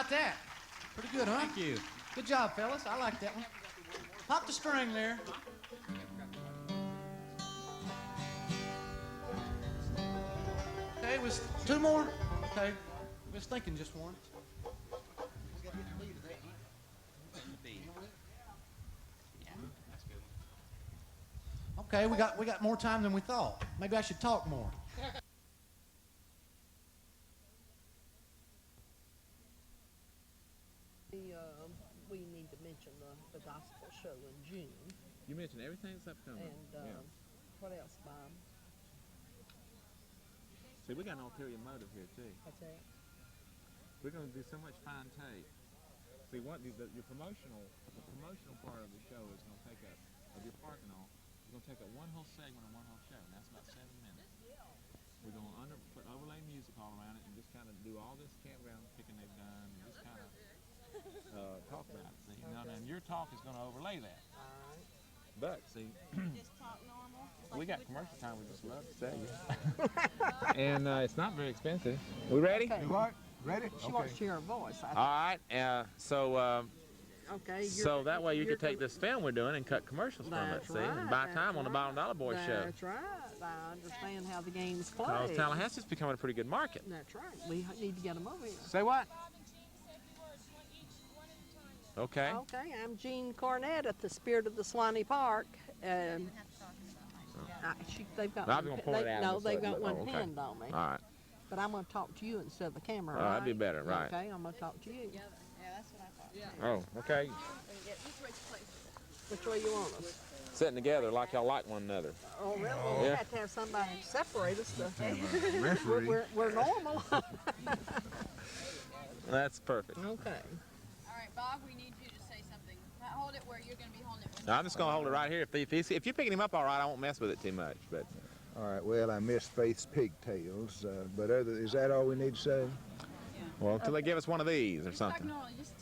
That. Pretty good, huh? Thank you. Good job, fellas. I like that one. Pop the string there. Okay, was 2 more? Okay. I was thinking just one. Okay, we got more time than we thought. Maybe I should talk more. We need to mention the gospel show in June. You mentioned everything that's upcoming. And what else, Bob? See, we got an ulterior motive here too. What's that? We're going to do so much fine tape. See, what the promotional part of the show is going to take up of your park and all. We're going to take up one whole segment and one whole show, and that's about 7 minutes. We're going to overlay music all around it and just kind of do all this campground picking they've done, and just kind of talk about it. See, and your talk is going to overlay that. All right. But see, Just talk normal. we got commercial time. We just love to tell you, and it's not very expensive. We ready? Okay. What? Ready? She wants to hear her voice. All right. Okay. So that way you could take this film we're doing and cut commercials from it, see, and buy time on the Bottom Dollar Boy show. That's right. I understand how the game's played. Because Tallahassee's becoming a pretty good market. That's right. We need to get them over here. Say what? Okay. Okay, I'm Jean Cornett at the Spirit of the Swanee Park. They've got I was going to point it out. No, they've got one okay. pinned on me. All right. But I'm going to talk to you instead of the camera, Oh, right? that'd be better, right. Okay, I'm going to talk to you. Yeah, that's what I thought. Oh, okay. Which way you want us? Sitting together like y'all like one another. Oh, really? Well, we Yeah. have to have somebody separate us. Referee. We're normal. That's perfect. Okay. All right, Bob, we need you to say something. Hold it where you're going to be holding it. I'm just going to hold it right here. If you're picking him up all right, I won't mess with it too much. But All right, well, I missed Faith's pigtails, but is that all we need to say? Well, until they give us one of these or something. No, just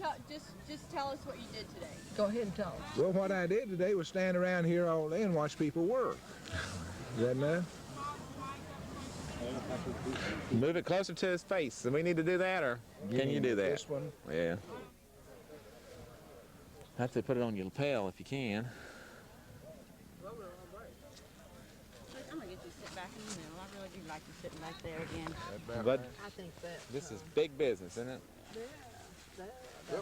tell us what you did today. Go ahead and tell us. Well, what I did today was stand around here all day and watch people work. Is that enough? Move it closer to his face. Do we need to do that, or can you do that? This one? Yeah. Have to put it on your lapel if you can. I'm gonna get you to sit back in the middle. I really do like you sitting back there again. But I think that. this is big business, isn't it?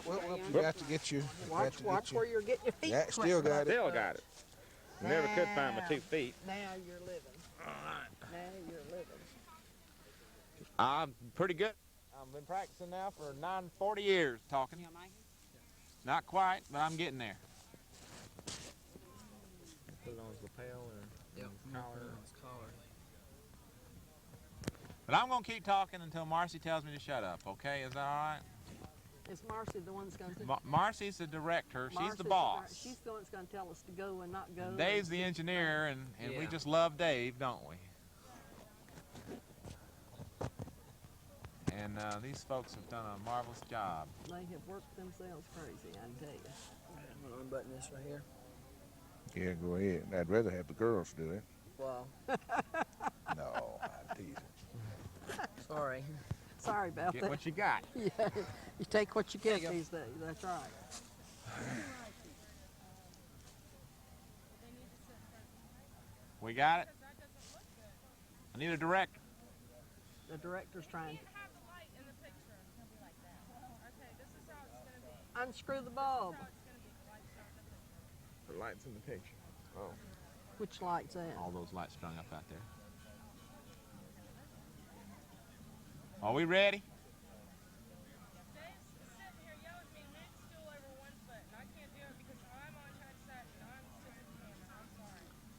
Well, you got to get your... Watch where you're getting your feet. Yeah, still got it. Still got it. Never could find my 2 feet. Now you're living. All right. Now you're living. I'm pretty good. I've been practicing now for 40 years talking. Not quite, but I'm getting there. Put it on his lapel or his collar. But I'm going to keep talking until Marcy tells me to shut up, okay? Is that all right? Is Marcy the one that's going to... Marcy's the director. She's the Marcy's boss. She's the one that's going to tell us to go and not go. And Dave's the engineer, and we just love Dave, don't we? And these folks have done a marvelous job. They have worked themselves crazy, I can tell you. I'm gonna unbutton this right here. Yeah, go ahead. I'd rather have the girls do it. Well. No, I'm teasing. Sorry. Sorry about that. Get what you got. Yeah, you take what you get these days. That's right. We got it? I need a director. The director's trying to... Unscrew the bulb. The lights in the picture. Oh. Which light's that? All those lights strung up out there. Are we ready?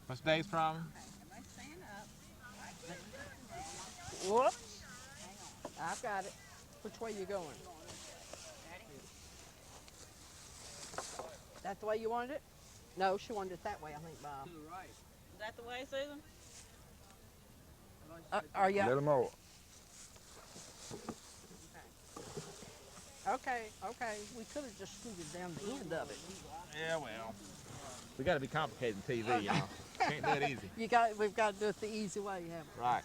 What's Dave's problem? Whoops. I've got it. Which way you going? That the way you wanted it? No, she wanted it that way, I think, Bob. To the right. Is that the way, Susan? Are you? A little more. Okay. We could have just scooted down the end of it. Yeah, well. We got to be complicated in TV, y'all. Can't do it easy. We've got to do it the easy way, haven't we? Right.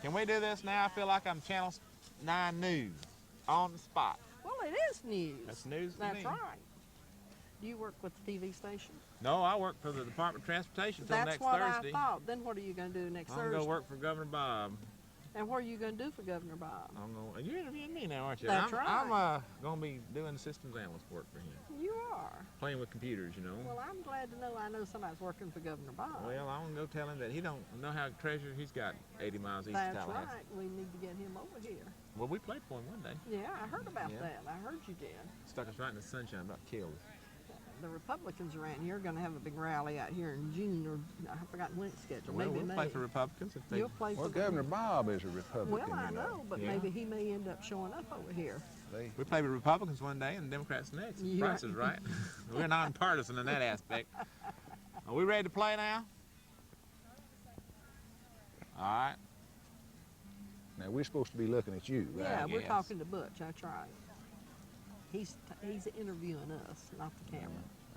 Can we do this now? I feel like I'm Channel 9 News. On the spot. Well, it is news. That's news to That's me. right. Do you work with the TV station? No, I work for the Department of Transportation until next Thursday. That's what I thought. Then what are you going to do next I'm Thursday? going to go work for Governor Bob. And what are you going to do for Governor Bob? You're interviewing me now, aren't you? That's right. I'm going to be doing systems analyst work for him. You are. Playing with computers, you know. Well, I'm glad to know I know somebody's working for Governor Bob. Well, I want to go tell him that he don't know how to treasure. He's got 80 miles east That's of Tallahassee. right. We need to get him over here. Well, we played for him one day. Yeah, I heard about that. I heard you did. Stuck us right in the sunshine, about killed us. The Republicans around here are going to have a big rally out here in June, or I've forgotten when it's scheduled. Well, maybe we'll May. play for Republicans if they... You'll play for Governor Bob is a Republican. Well, I know, but maybe he may end up showing up over here. We play with Republicans one day and Democrats next. Yeah. Price is right. We're nonpartisan in that aspect. Are we ready to play now? All right. Now, we're supposed to be looking at you, right? Yeah, we're Yes. talking to Butch. That's right. He's interviewing us, not the camera.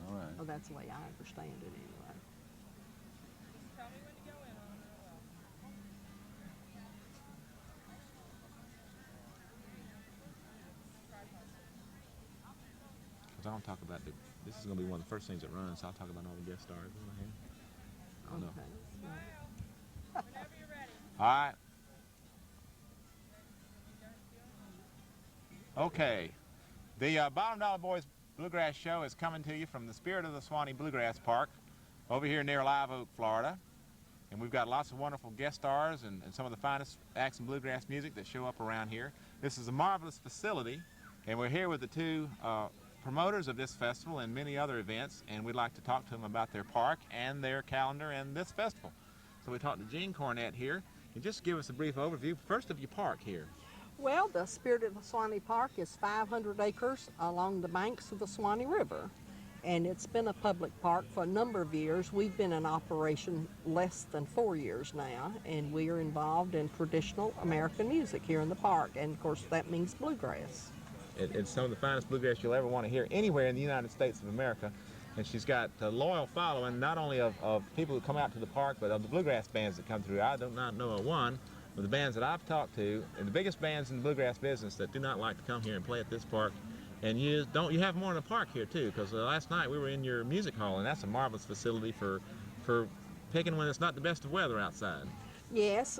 All right. Oh, that's the way I understand it anyway. Because I don't talk about this is going to be one of the first things that runs, so I'll talk about all the guest stars. I don't know. All right. Okay. The Bottom Dollar Boys Bluegrass Show is coming to you from the Spirit of the Swanee Bluegrass Park over here near Live Oak, Florida. And we've got lots of wonderful guest stars and some of the finest acts in bluegrass music that show up around here. This is a marvelous facility, and we're here with the two promoters of this festival and many other events, and we'd like to talk to them about their park and their calendar and this festival. So we talked to Gene Cornett here, and just give us a brief overview first of your park here. Well, the Spirit of the Swanee Park is 500 acres along the banks of the Swanee River. and it's been a public park for a number of years. We've been in operation less than 4 years now, and we are involved in traditional American music here in the park, and of course that means bluegrass. It's some of the finest bluegrass you'll ever want to hear anywhere in the United States of America. And she's got a loyal following, not only of people who come out to the park, but of the bluegrass bands that come through. I do not know of one of the bands that I've talked to, and the biggest bands in the bluegrass business, that do not like to come here and play at this park. And you have more in the park here too, because last night we were in your music hall, and that's a marvelous facility for picking when it's not the best of weather outside. Yes,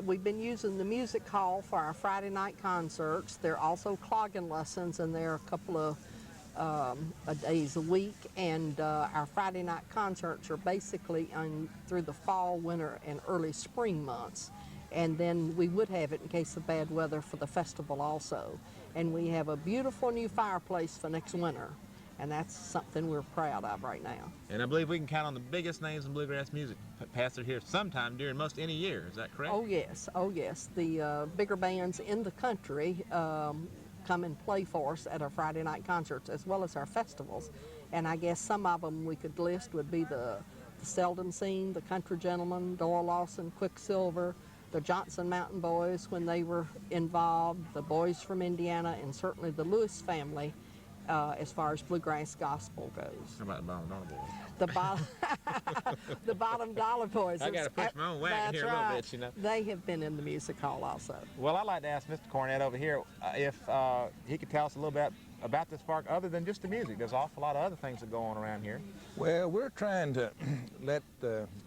we've been using the music hall for our Friday night concerts. There are also clogging lessons, and there are a couple of days a week, and our Friday night concerts are basically through the fall, winter, and early spring months. And then we would have it in case of bad weather for the festival also. And we have a beautiful new fireplace for next winter, and that's something we're proud of right now. And I believe we can count on the biggest names in bluegrass music pass through here sometime during most any year. Is that correct? Oh yes, oh yes. The bigger bands in the country come and play for us at our Friday night concerts as well as our festivals. And I guess some of them we could list would be the Selden Scene, the Country Gentlemen, Dora Lawson, Quicksilver, the Johnson Mountain Boys when they were involved, the Boys from Indiana, and certainly the Lewis family as far as bluegrass gospel goes. How about the Bottom Dollar Boys? The Bottom Dollar Boys. I got to push my own wagon here a little bit, you know. They have been in the music hall also. Well, I'd like to ask Mr. Cornett over here if he could tell us a little bit about this park other than just the music. There's an awful lot of other things that go on around here. Well, we're trying to let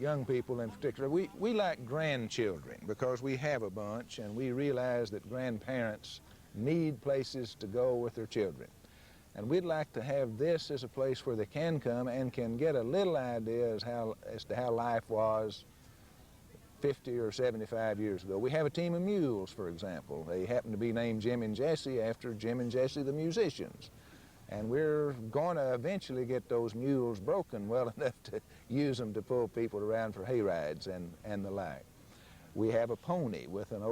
young people in particular, we like grandchildren because we have a bunch, and we realize that grandparents need places to go with their children. And we'd like to have this as a place where they can come and can get a little idea as to how life was 50 or 75 years ago. We have a team of mules, for example. They happen to be named Jim and Jesse after Jim and Jesse the musicians. And we're going to eventually get those mules broken well enough to use them to pull people around for hay rides and the like. We have a pony with an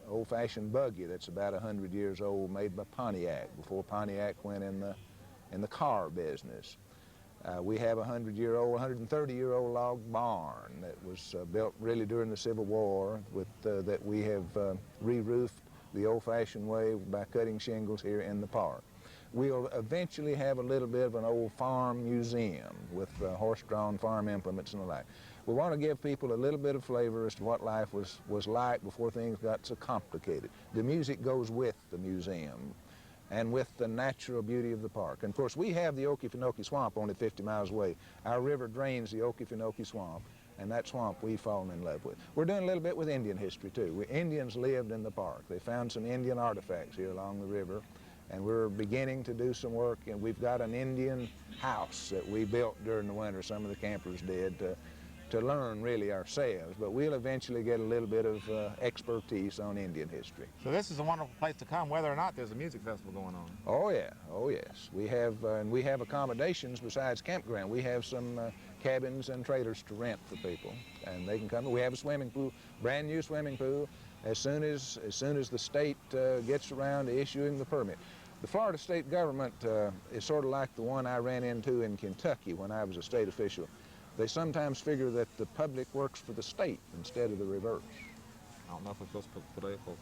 old-fashioned buggy that's about 100 years old, made by Pontiac before Pontiac went in the car business. We have a 100-year-old, 130-year-old log barn that was built really during the Civil War that we have re-roofed the old-fashioned way by cutting shingles here in the park. We'll eventually have a little bit of an old farm museum with horse-drawn farm implements and the like. We want to give people a little bit of flavor as to what life was like before things got so complicated. The music goes with the museum and with the natural beauty of the park. And of course, we have the Okefenokee Swamp only 50 miles away. Our river drains the Okefenokee Swamp, and that swamp we've fallen in love with. We're doing a little bit with Indian history, too. Indians lived in the park. They found some Indian artifacts here along the river, and we're beginning to do some work, and we've got an Indian house that we built during the winter, some of the campers did, to learn really ourselves, but we'll eventually get a little bit of expertise on Indian history. So this is a wonderful place to come, whether or not there's a music festival going on. Oh yeah, oh yes. We have accommodations besides campground. We have some cabins and trailers to rent for people, and they can come. We have a swimming pool, brand new swimming pool, as soon as the state gets around to issuing the permit. The Florida state government is sort of like the one I ran into in Kentucky when I was a state official. They sometimes figure that the public works for the state instead of the reverse. I don't know if we're supposed to put political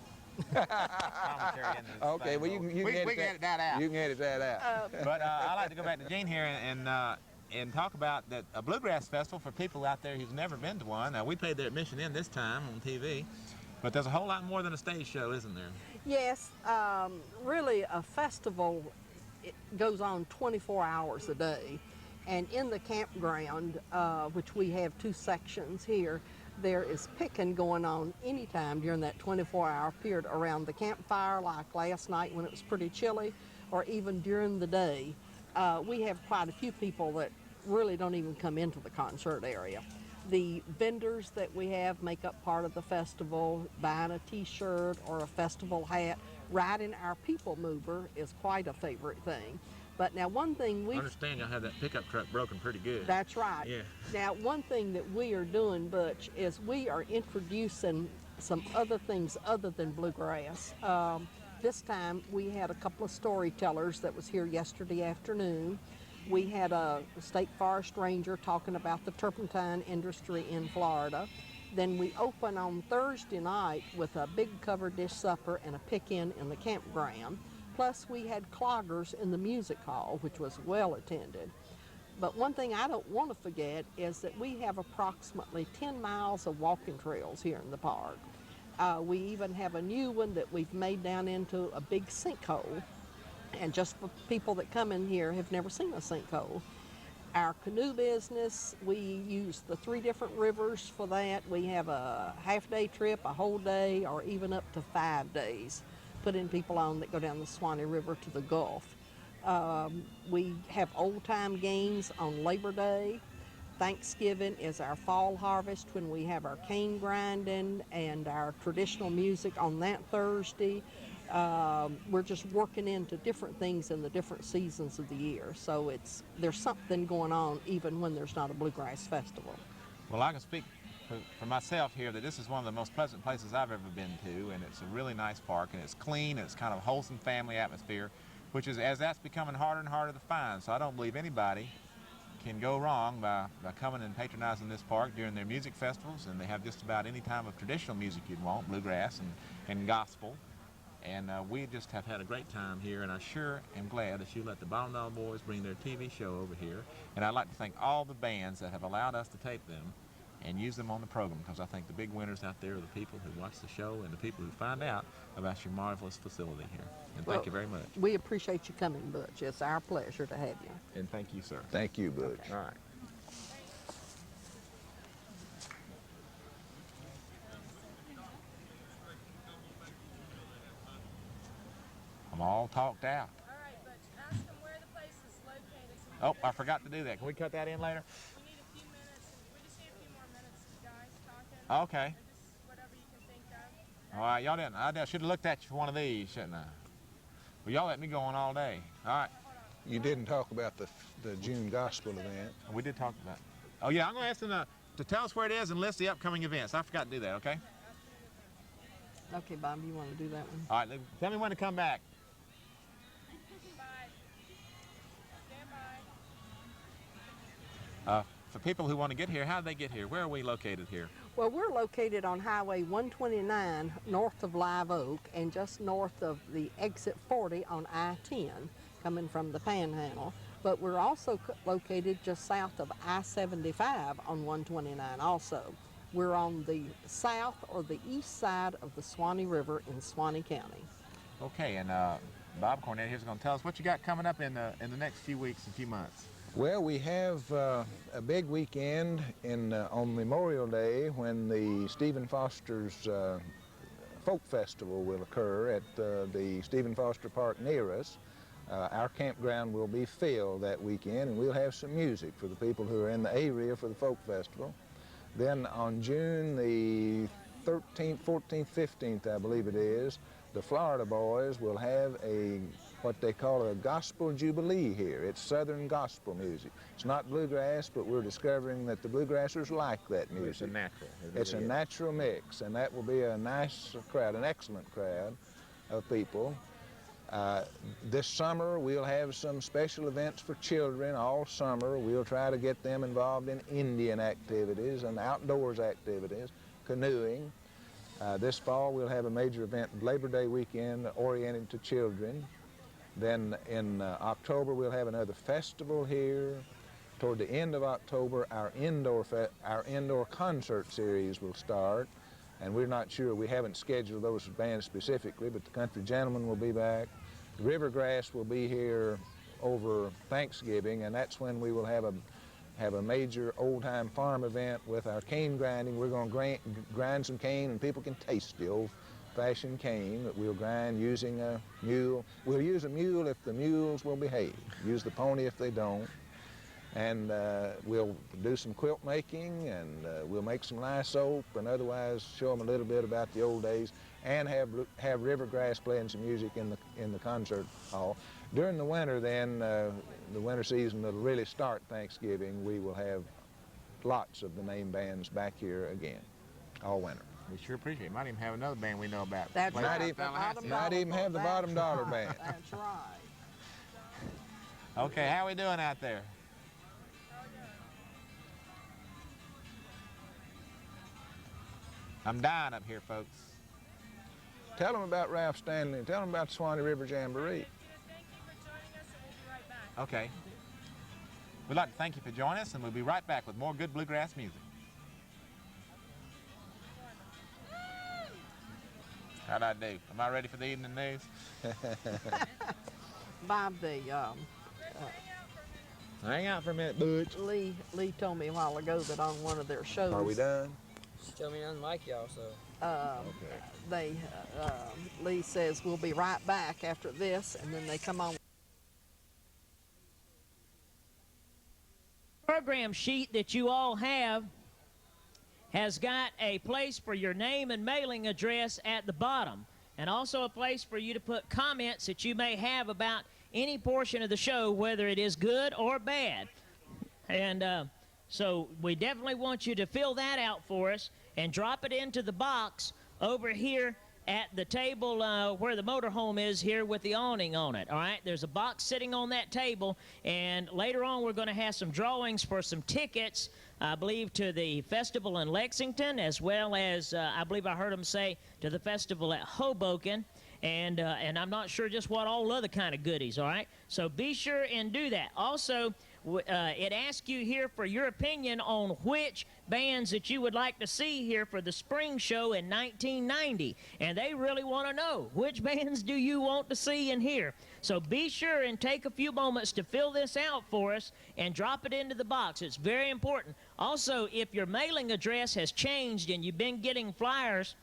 commentary in this. Okay, well, you can edit that out. You can edit that out. But I'd like to go back to Gene here and talk about a bluegrass festival for people out there who's never been to one. We paid their admission in this time on TV, but there's a whole lot more than a stage show, isn't there? Yes, really a festival, it goes on 24 hours a day. And in the campground, which we have 2 sections here, there is picking going on anytime during that 24-hour period around the campfire, like last night when it was pretty chilly, or even during the day. We have quite a few people that really don't even come into the concert area. The vendors that we have make up part of the festival. Buying a t-shirt or a festival hat, riding our people mover is quite a favorite thing. But now one thing I understand y'all have that pickup truck broken pretty good. That's right. Yeah. Now one thing that we are doing, Butch, is we are introducing some other things other than bluegrass. This time we had a couple of storytellers that was here yesterday afternoon. We had a state forest ranger talking about the turpentine industry in Florida. Then we open on Thursday night with a big covered dish supper and a pick-in the campground. Plus we had cloggers in the music hall, which was well attended. But one thing I don't want to forget is that we have approximately 10 miles of walking trails here in the park. We even have a new one that we've made down into a big sinkhole. And just for people that come in here have never seen a sinkhole. Our canoe business, we use the 3 different rivers for that. We have a half-day trip, a whole day, or even up to 5 days, putting people on that go down the Swanee River to the Gulf. We have old-time games on Labor Day. Thanksgiving is our fall harvest when we have our cane grinding and our traditional music on that Thursday. We're just working into different things in the different seasons of the year. So there's something going on even when there's not a Bluegrass Festival. Well, I can speak for myself here that this is one of the most pleasant places I've ever been to, and it's a really nice park, and it's clean, and it's kind of a wholesome family atmosphere, which is, as that's becoming harder and harder to find. So I don't believe anybody can go wrong by coming and patronizing this park during their music festivals, and they have just about any time of traditional music you'd want, bluegrass and gospel. And we just have had a great time here, and I sure am glad that you let the Bottom Dollar Boys bring their TV show over here. And I'd like to thank all the bands that have allowed us to tape them and use them on the program, because I think the big winners out there are the people who watch the show and the people who find out about your marvelous facility here. And thank you very much. We appreciate you coming, Butch. It's our pleasure to have you. And thank you, sir. Thank you, Butch. Okay. All right. I'm all talked out. All right, Butch, ask them where the place is located. Oh, I forgot to do that. Can we cut that in later? We need a few minutes. We just need a few more minutes, guys, talking. Okay. Just whatever you can think of. All right, y'all didn't. I should have looked at you for one of these, shouldn't I? Well, y'all let me go on all day. All right. You didn't talk about the June gospel event. We did talk about it. Oh, yeah, I'm going to ask them to tell us where it is and list the upcoming events. I forgot to do that, okay? Okay, Bob, you want to do that one? All right, tell me when to come back. For people who want to get here, how do they get here? Where are we located here? Well, we're located on Highway 129 north of Live Oak and just north of the exit 40 on I-10 coming from the Panhandle. But we're also located just south of I-75 on 129 also. We're on the south or the east side of the Swanee River in Swanee County. Okay, and Bob Cornett here's going to tell us what you got coming up in the next few weeks and few months. Well, we have a big weekend on Memorial Day when the Stephen Foster's Folk Festival will occur at the Stephen Foster Park near us. Our campground will be filled that weekend, and we'll have some music for the people who are in the area for the Folk Festival. Then on June the 13th, 14th, 15th, I believe it is, the Florida Boys will have what they call a gospel jubilee here. It's Southern gospel music. It's not bluegrass, but we're discovering that the bluegrassers like that music. It's a natural. It's a natural mix, and that will be a nice crowd, an excellent crowd of people. This summer, we'll have some special events for children all summer. We'll try to get them involved in Indian activities and outdoors activities, canoeing. This fall, we'll have a major event, Labor Day weekend, oriented to children. Then in October, we'll have another festival here. Toward the end of October, our indoor concert series will start. And we're not sure, we haven't scheduled those bands specifically, but the Country Gentlemen will be back. Rivergrass will be here over Thanksgiving, and that's when we will have a major old-time farm event with our cane grinding. We're going to grind some cane, and people can taste the old-fashioned cane that we'll grind using a mule. We'll use a mule if the mules will behave. Use the pony if they don't. And we'll do some quilt making, and we'll make some lye soap, and otherwise show them a little bit about the old days, and have Rivergrass playing some music in the concert hall. During the winter, then, the winter season that'll really start Thanksgiving, we will have lots of the name bands back here again, all winter. We sure appreciate it. Might even have another band we know about. That's right. Might even have the Bottom Dollar Band. That's right. Okay, how we doing out there? I'm dying up here, folks. Tell them about Ralph Stanley. Tell them about the Swanee River Jamboree. Okay. We'd like to thank you for joining us, and we'll be right back with more good bluegrass music. How'd I do? Am I ready for the evening news? Bob, Hang out for a minute, Butch. Lee told me a while ago that on one of their shows. Are we done? Tell me nothing like y'all, so. Lee says we'll be right back after this, and then they come on. Program sheet that you all have has got a place for your name and mailing address at the bottom, and also a place for you to put comments that you may have about any portion of the show, whether it is good or bad. And so we definitely want you to fill that out for us and drop it into the box over here at the table where the motorhome is here with the awning on it. All right, there's a box sitting on that table, and later on we're going to have some drawings for some tickets, I believe, to the festival in Lexington, as well as I believe I heard them say to the festival at Hoboken, and I'm not sure just what all other kind of goodies. All right, so be sure and do that. Also, it asks you here for your opinion on which bands that you would like to see here for the spring show in 1990, and they really want to know which bands do you want to see and hear. So be sure and take a few moments to fill this out for us and drop it into the box. It's very important. Also, if your mailing address has changed and you've been getting flyers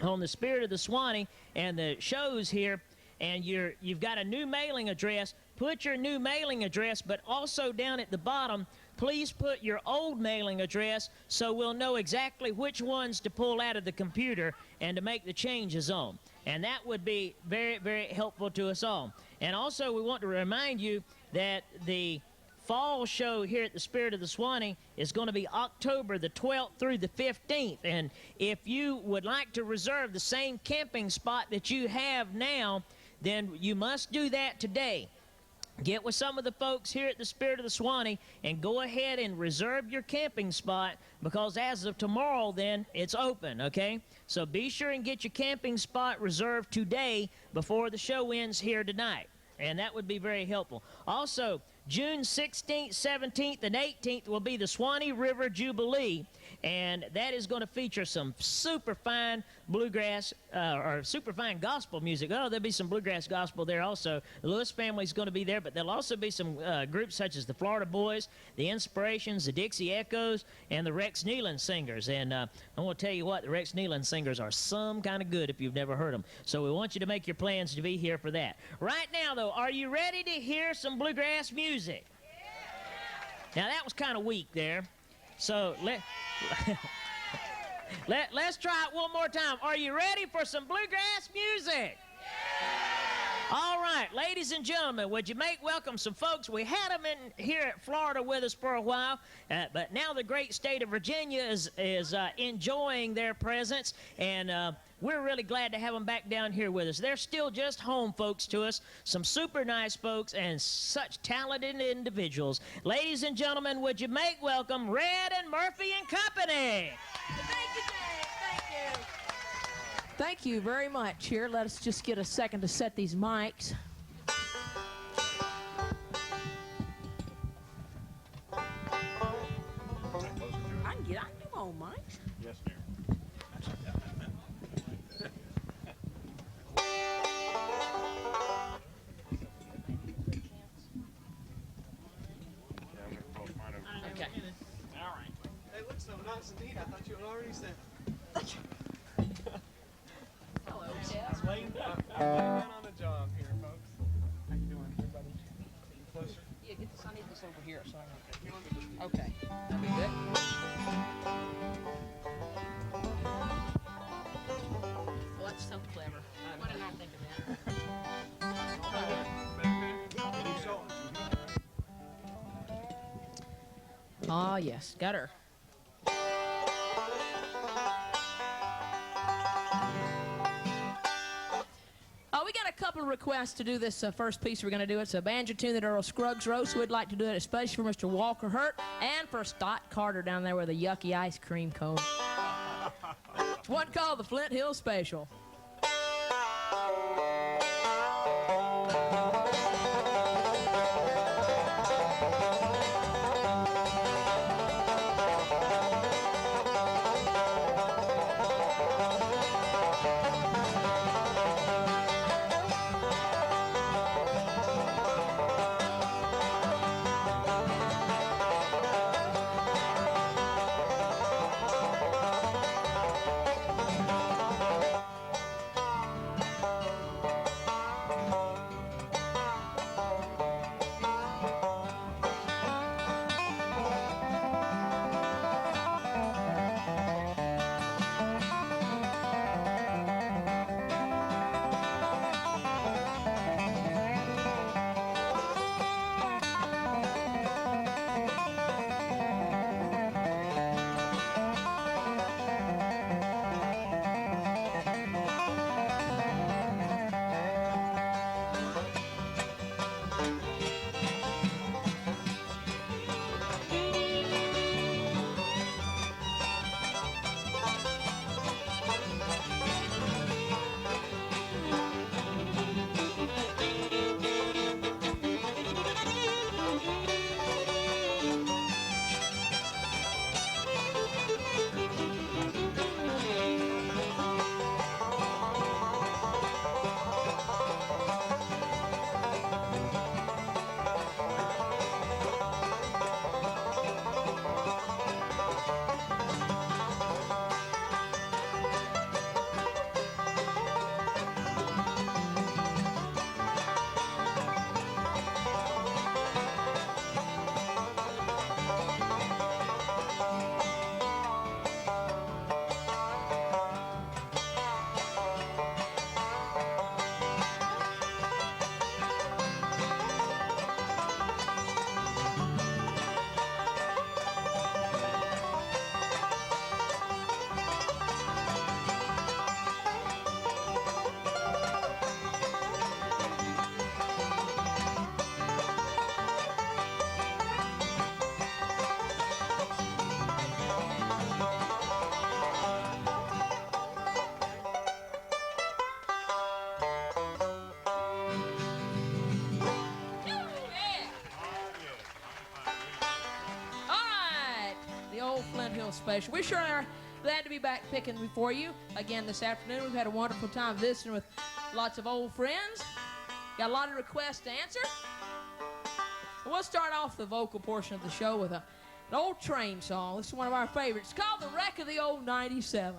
on the Spirit of the Swanee and the shows here, and you've got a new mailing address, put your new mailing address, but also down at the bottom, please put your old mailing address so we'll know exactly which ones to pull out of the computer and to make the changes on. And that would be very, very helpful to us all. And also, we want to remind you that the fall show here at the Spirit of the Swanee is going to be October the 12th through the 15th. And if you would like to reserve the same camping spot that you have now, then you must do that today. Get with some of the folks here at the Spirit of the Swanee and go ahead and reserve your camping spot, because as of tomorrow, then, it's open, okay? So be sure and get your camping spot reserved today before the show ends here tonight, and that would be very helpful. Also, June 16th, 17th, and 18th will be the Swanee River Jubilee, and that is going to feature some super fine bluegrass or super fine gospel music. Oh, there'll be some bluegrass gospel there also. The Lewis family is going to be there, but there'll also be some groups such as the Florida Boys, the Inspirations, the Dixie Echoes, and the Rex Nealon Singers. And I'm going to tell you what, the Rex Nealon Singers are some kind of good if you've never heard them. So we want you to make your plans to be here for that. Right now, though, are you ready to hear some bluegrass music? Now, that was kind of weak there. So let's try it one more time. Are you ready for some bluegrass music? All right, ladies and gentlemen, would you make welcome some folks? We had them in here at Florida with us for a while, but now the great state of Virginia is enjoying their presence, and we're really glad to have them back down here with us. They're still just home folks to us, some super nice folks and such talented individuals. Ladies and gentlemen, would you make welcome Red and Murphy and Company? Thank you, Dave. Thank you. Thank you very much. Here, let us just get a second to set these mics. I can do all mics. Yes, ma'am. Okay. All right. They look so nice and neat. I thought you had already said. Hello, I was laying down on the job here, folks. How you doing, everybody? Closer. Yeah, get this. I need this over here. So okay. That'd be good. Well, that's so clever. What did I think of that? Oh, yes. Got her. Oh, we got a couple of requests to do this first piece we're going to do. It's a banjo tune that Earl Scruggs wrote, so we'd like to do it especially for Mr. Walker Hurt and for Stott Carter down there with a yucky ice cream cone. It's one called the Flint Hill Special. Special. We sure are glad to be back picking for you again this afternoon. We've had a wonderful time visiting with lots of old friends. Got a lot of requests to answer. We'll start off the vocal portion of the show with an old train song. This is one of our favorites. It's called The Wreck of the Old 97.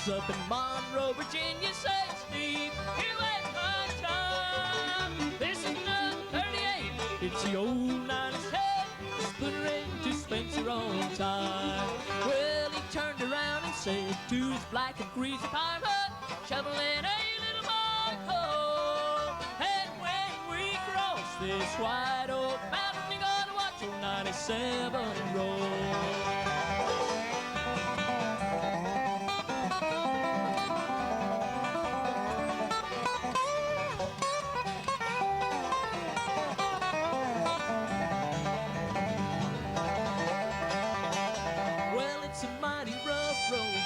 Up in Monroe, Virginia, said Steve, you ain't my time. This is not 38, it's the old 97. Put her into Spencer on time. Well, he turned around and said to his black and greasy pine hut, shoveling a little more coal. And when we cross this white oak mountain, you're gonna watch old 97 roll.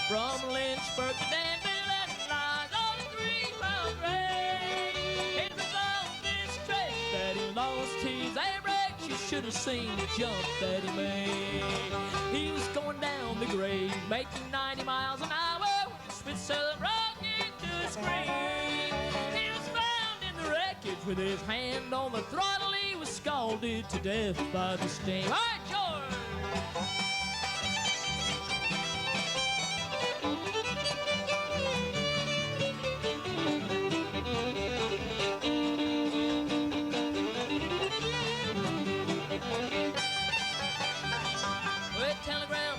From Lynchburg to Danville and it lies on a 3-mile grade. It was on this track that he lost his air brakes. You should have seen the jump that he made. He was going down the grade, making 90 miles an hour when the Switzerland rocked into a scream. He was found in the wreckage with his hand on the throttle. He was scalded to death by the steam. All right, George!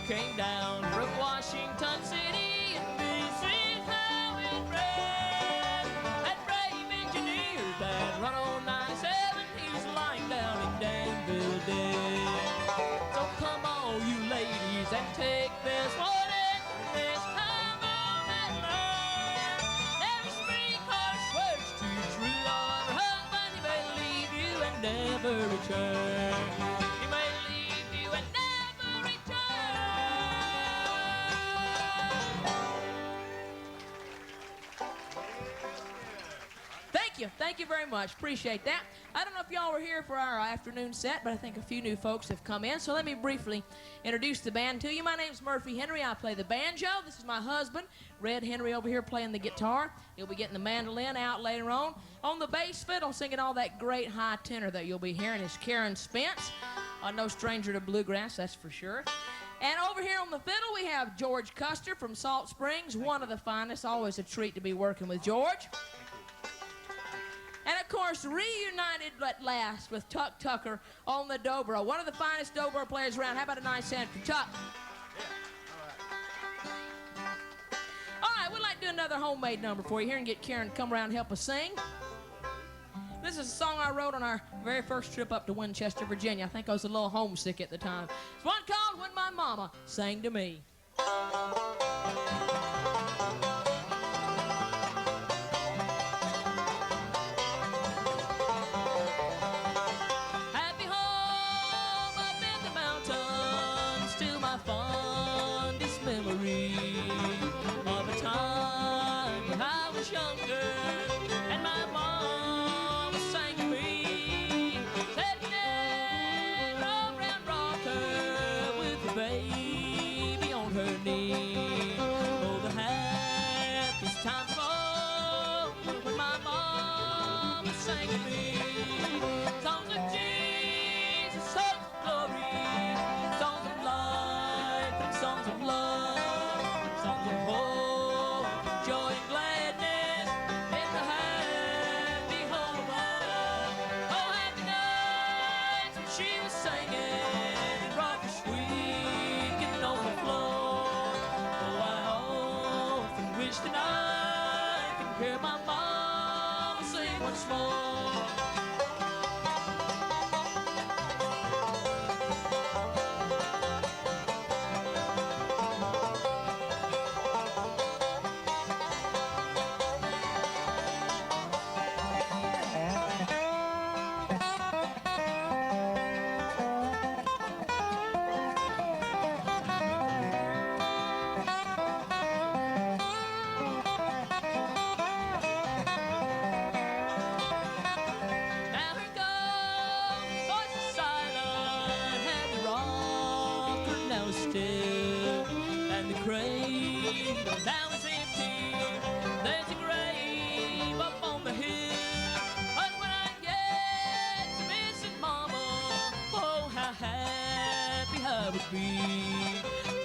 Came down from Washington City, and this is how it ran. conquer. He may leave you and never return. Thank you very much. Appreciate that. I don't know if y'all were here for our afternoon set, but I think a few new folks have come in. So let me briefly introduce the band to you. My name's Murphy Henry. I play the banjo. This is my husband, Red Henry, over here playing the guitar. He'll be getting the mandolin out later on. On the bass fiddle, singing all that great high tenor that you'll be hearing is Karen Spence. No stranger to bluegrass, that's for sure. And over here on the fiddle, we have George Custer from Salt Springs, one of the finest. Always a treat to be working with George. And, of course, reunited at last with Tuck Tucker on the dobro. One of the finest dobro players around. How about a nice hand for Tuck? All right, we'd like to do another homemade number for you here and get Karen to come around and help us sing. This is a song I wrote on our very first trip up to Winchester, Virginia. I think I was a little homesick at the time. It's one called When My Mama Sang to Me.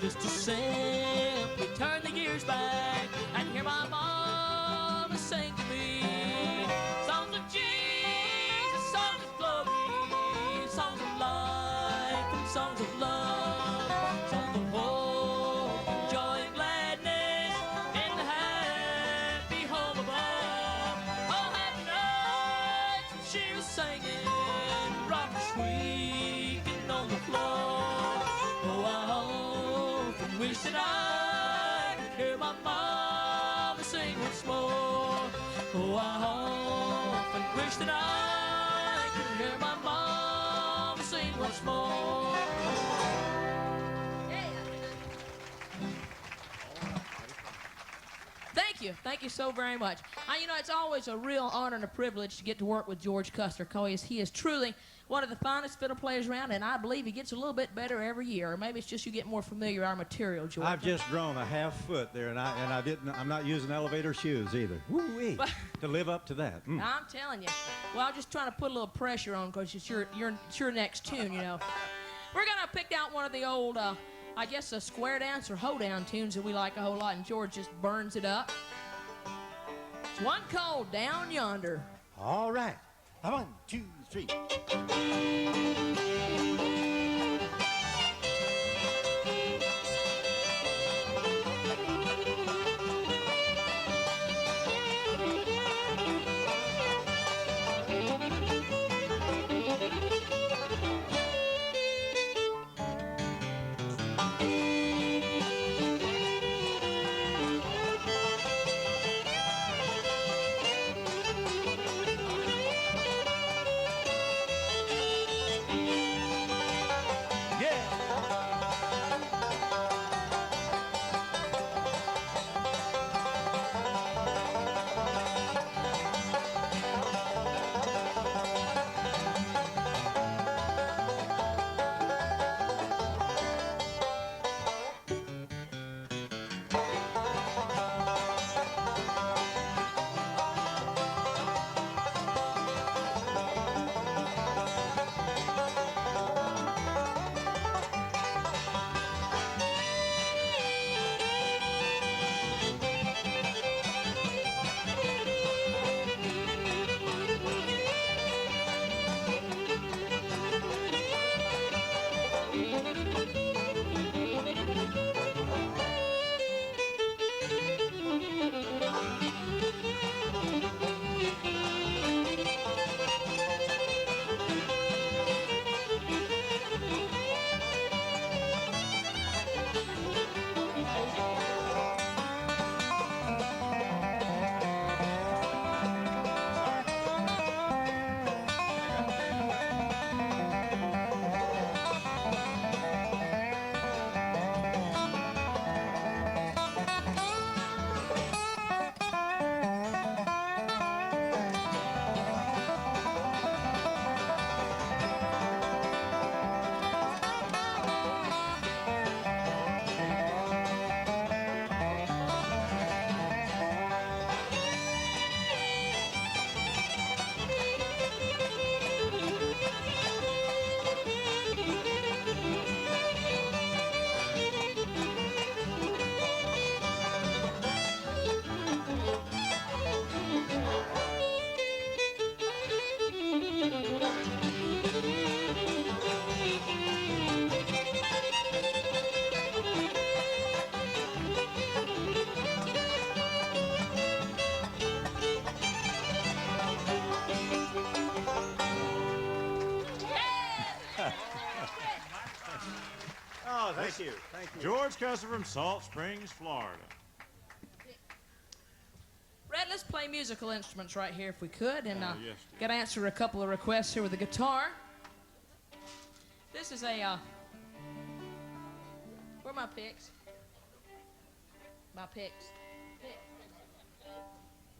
Just to simply turn the gears back and hear my mama sing to me songs of Jesus, songs of glory, songs of life and songs of love, songs of hope, joy and gladness in the happy home above. Oh, happy nights when she was singing, rocking squeaking on the floor. Wish that I could hear my mama sing once more. Oh, I often wish that I could hear my mama sing once more. Thank you so very much. You know, it's always a real honor and a privilege to get to work with George Custer, because he is truly one of the finest fiddle players around, and I believe he gets a little bit better every year. Or maybe it's just you get more familiar with our material, George. I've just grown a half foot there, and I'm not using elevator shoes either. Woo-wee. To live up to that. I'm telling you. Well, I'm just trying to put a little pressure on, because it's your next tune, you know. We're gonna pick out one of the old, I guess, a square dance or hoedown tunes that we like a whole lot, and George just burns it up. It's one called Down Yonder. All right. 1, 2, 3. Thank you. Thank you. George Custer from Salt Springs, Florida. Red, let's play musical instruments right here if we could, and yes, got to answer a couple of requests here with the guitar. This is a, where are my picks? My picks.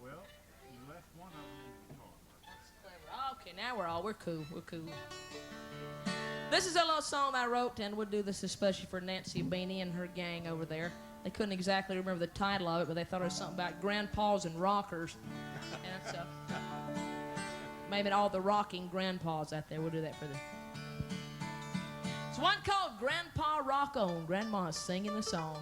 Well, you left one of them in the guitar. That's clever. Okay, now we're cool. We're cool. This is a little song I wrote, and we'll do this especially for Nancy Beanie and her gang over there. They couldn't exactly remember the title of it, but they thought it was something about grandpas and rockers. And so, maybe all the rocking grandpas out there. We'll do that for them. It's one called Grandpa Rock On. Grandma's singing the song.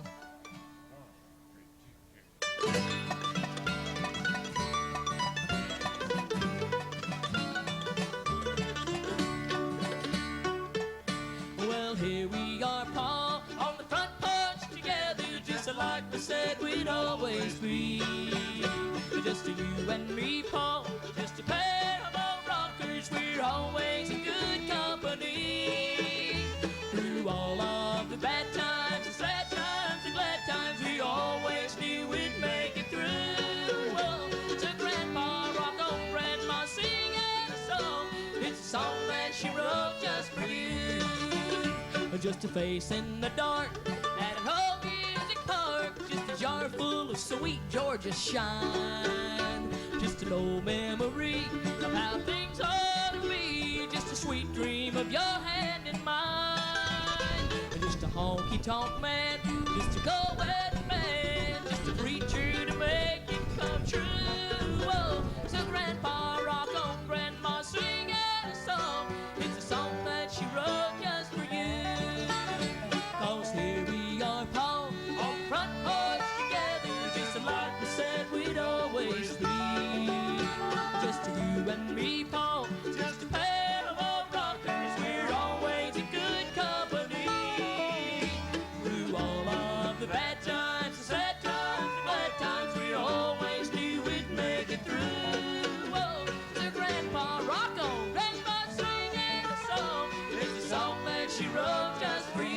Well, here we are, Pa, on the front porch together, just like we said we'd always be. Just you and me, Pa, just a pair of old rockers, we're always in good company. Through all of the bad times, the sad times, the glad times, we always knew we'd make it through. Well, so Grandpa, rock on, Grandma, singing a song. It's a song that she wrote just for you. Just a face in the dark at an old music park, just a jar full of sweet Georgia shine, just an old memory of how things ought to be, just a sweet dream of your hand in mine, just a honky-tonk man, just a go-wedding man, just a preacher to make it come true. Oh, so Grandpa, rock on, Grandma, singing a song. It's a song that she wrote just for you. 'Cause here we are, Pa, on the front porch together, just like we said we'd always be. Just you and me, Pa, just a pair of old rockers, we're always in good company. Through all of the bad times, the sad times, the glad times, we always knew we'd make it through. Oh, so Grandpa, rock on, Grandma, singing a song. It's a song that she wrote just for you.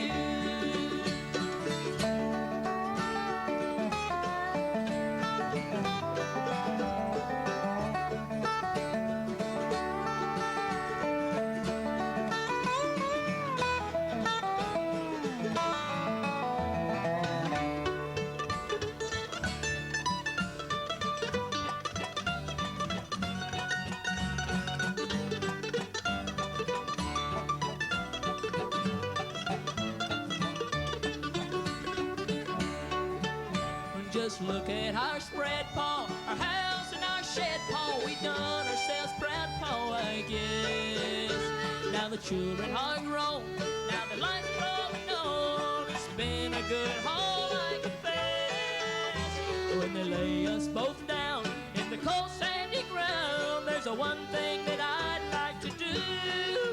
Just look at our spread, Pa, our house and our shed, Pa. We done ourselves proud, Pa, I guess. Now the children are grown, now the life's growing on. It's been a good haul, I confess. When they lay us both down in the cold sandy ground, there's a one thing that I'd like to do.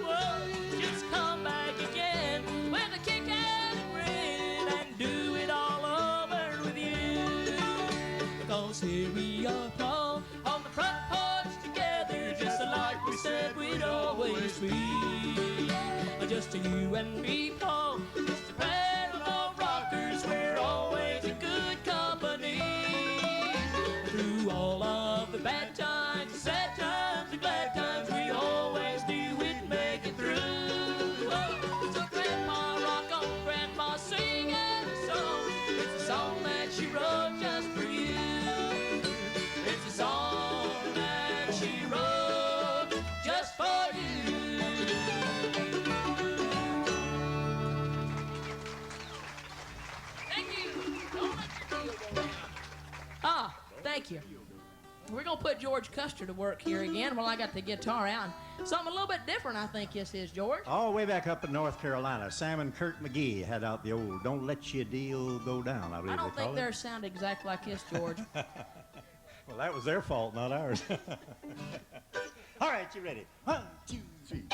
Oh, just come back again with a kick and a grin and do it all over with you. 'Cause here we are, Pa, on the front porch together, just like we said we'd always be. Just you and me, Pa, just a pair of old rockers, we're always in good company. Through all of the bad times, the sad times, the glad times, we always knew we'd make it through. Oh, so Grandpa, rock on, Grandma, singing a song. It's a song that she wrote just for you. It's a song that she wrote just for you. Thank you. Don't let your deal go down. Ah, thank you. We're going to put George Custer to work here again while I got the guitar out. Something a little bit different, I think this is, George. All way back up in North Carolina, Sam and Kurt McGee had out the old "Don't Let Your Deal Go Down," I believe I don't they think call theirs sound exactly like this, George. Well, that was their fault, not ours. All right, you ready? 1, 2, 3.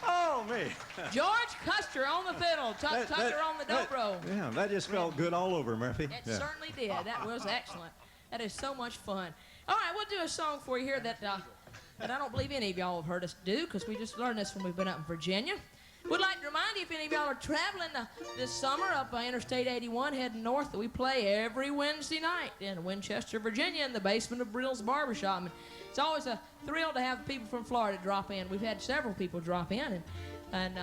Oh, me. George Custer on the fiddle, Tucker on the dobro. Yeah, that just felt good all over, Murphy. It Yeah. certainly did. That was excellent. That is so much fun. All right, we'll do a song for you here that I don't believe any of y'all have heard us do, because we just learned this when we've been up in Virginia. We'd like to remind you, if any of y'all are traveling this summer up by Interstate 81 heading north, that we play every Wednesday night in Winchester, Virginia, in the basement of Brill's Barbershop. And it's always a thrill to have people from Florida drop in. We've had several people drop in, and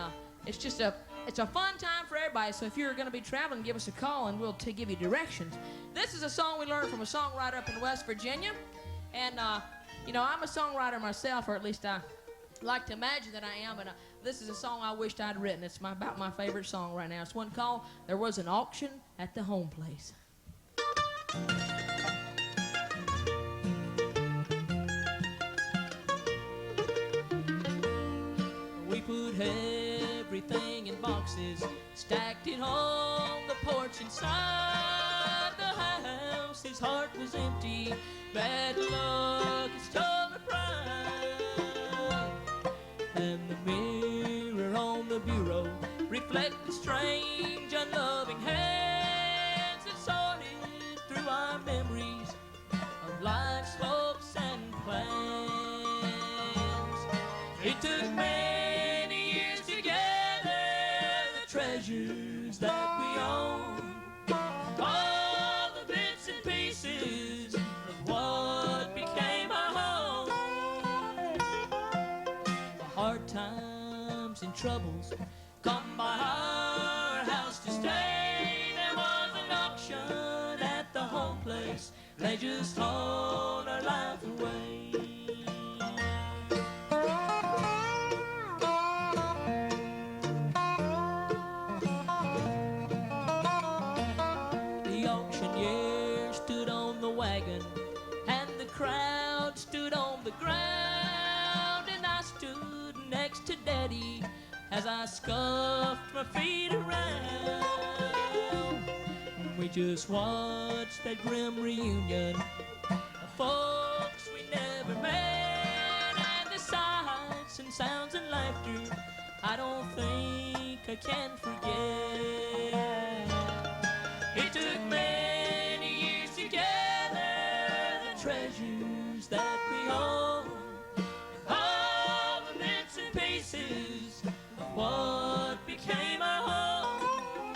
it's just it's a fun time for everybody. So if you're going to be traveling, give us a call, and we'll give you directions. This is a song we learned from a songwriter up in West Virginia, and you know, I'm a songwriter myself, or at least I like to imagine that I am, and this is a song I wished I'd written. It's about my favorite song right now. It's one called There Was an Auction at the Home Place. We put everything in boxes, stacked it on the porch inside the house. His heart was empty, bad luck had stole the pride. And the mirror on the bureau reflected strange, unloving hands that sorted through our memories of life's hopes and plans. It took many years to gather the treasures that we own, all the bits and pieces of what became our home. The hard times and troubles come by our house to stay. There was an auction at the home place. They just hauled our life away. The auctioneer stood on the wagon, and the crowd stood on the ground, and I stood next to Daddy as I scuffed my feet around. We just watched that grim reunion of folks we never met, and the sights and sounds and laughter I don't think I can forget. It took many years to gather the treasures that we own, all the bits and pieces of what became our home.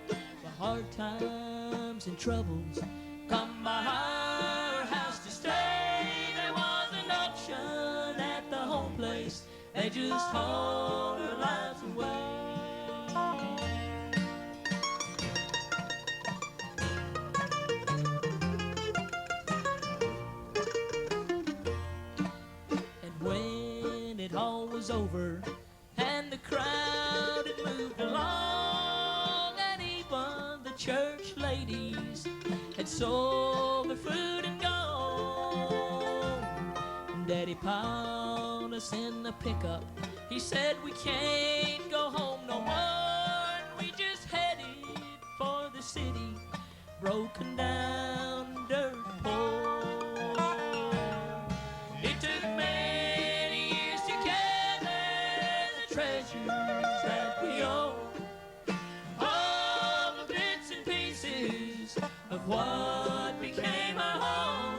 The hard times and troubles come by our house to stay. There was an auction at the home place. They just hauled our lives away. And when it all was over and the crowd had moved along, and even the church ladies had sold their food and gone, Daddy piled us in the pickup. He said we can't go home no more, and we just headed for the city, broken down, dirt poor. It took many years to gather the treasures that we own, all the bits and pieces of what became our home.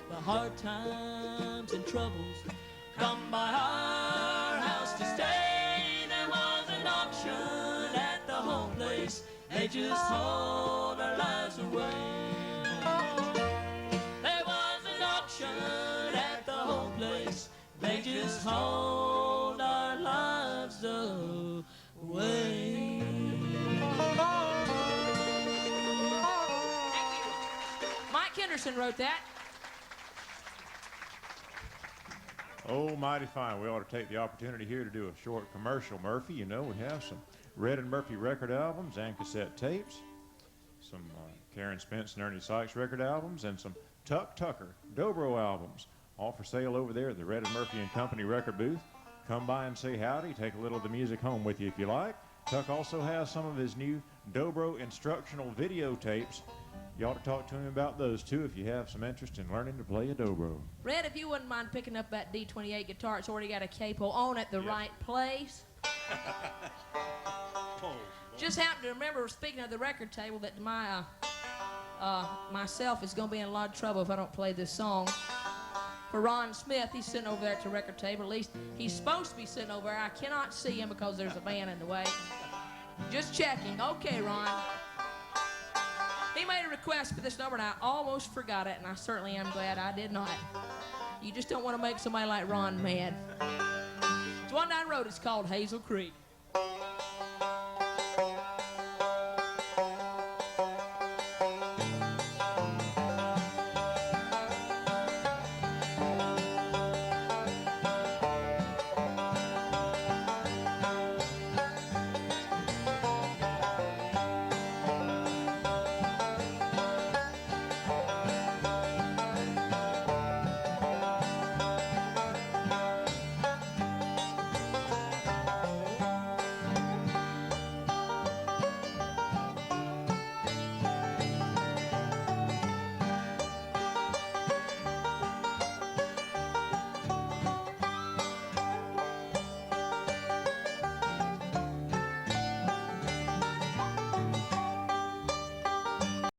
The hard times and troubles come by our house to stay. There was an auction at the home place. They just hauled our lives away. There was an auction at the home place. They just hauled our lives away. Mike Henderson wrote that. Oh, mighty fine. We ought to take the opportunity here to do a short commercial, Murphy. You know, we have some Red and Murphy record albums and cassette tapes, some Karen Spence and Ernie Sykes record albums, and some Tuck Tucker Dobro albums, all for sale over there at the Red and Murphy and Company record booth. Come by and say howdy. Take a little of the music home with you if you like. Tuck also has some of his new Dobro instructional videotapes You ought to talk to him about those too if you have some interest in learning to play a dobro. Red, if you wouldn't mind picking up that D28 guitar, it's already got a capo on at the right place. Just happened to remember, speaking of the record table, that myself is going to be in a lot of trouble if I don't play this song. For Ron Smith, he's sitting over there at the record table. At least he's supposed to be sitting over there. I cannot see him because there's a van in the way. Just checking. Okay, Ron. He made a request for this number, and I almost forgot it, and I certainly am glad I did not. You just don't want to make somebody like Ron mad. It's one down the road. It's called Hazel Creek.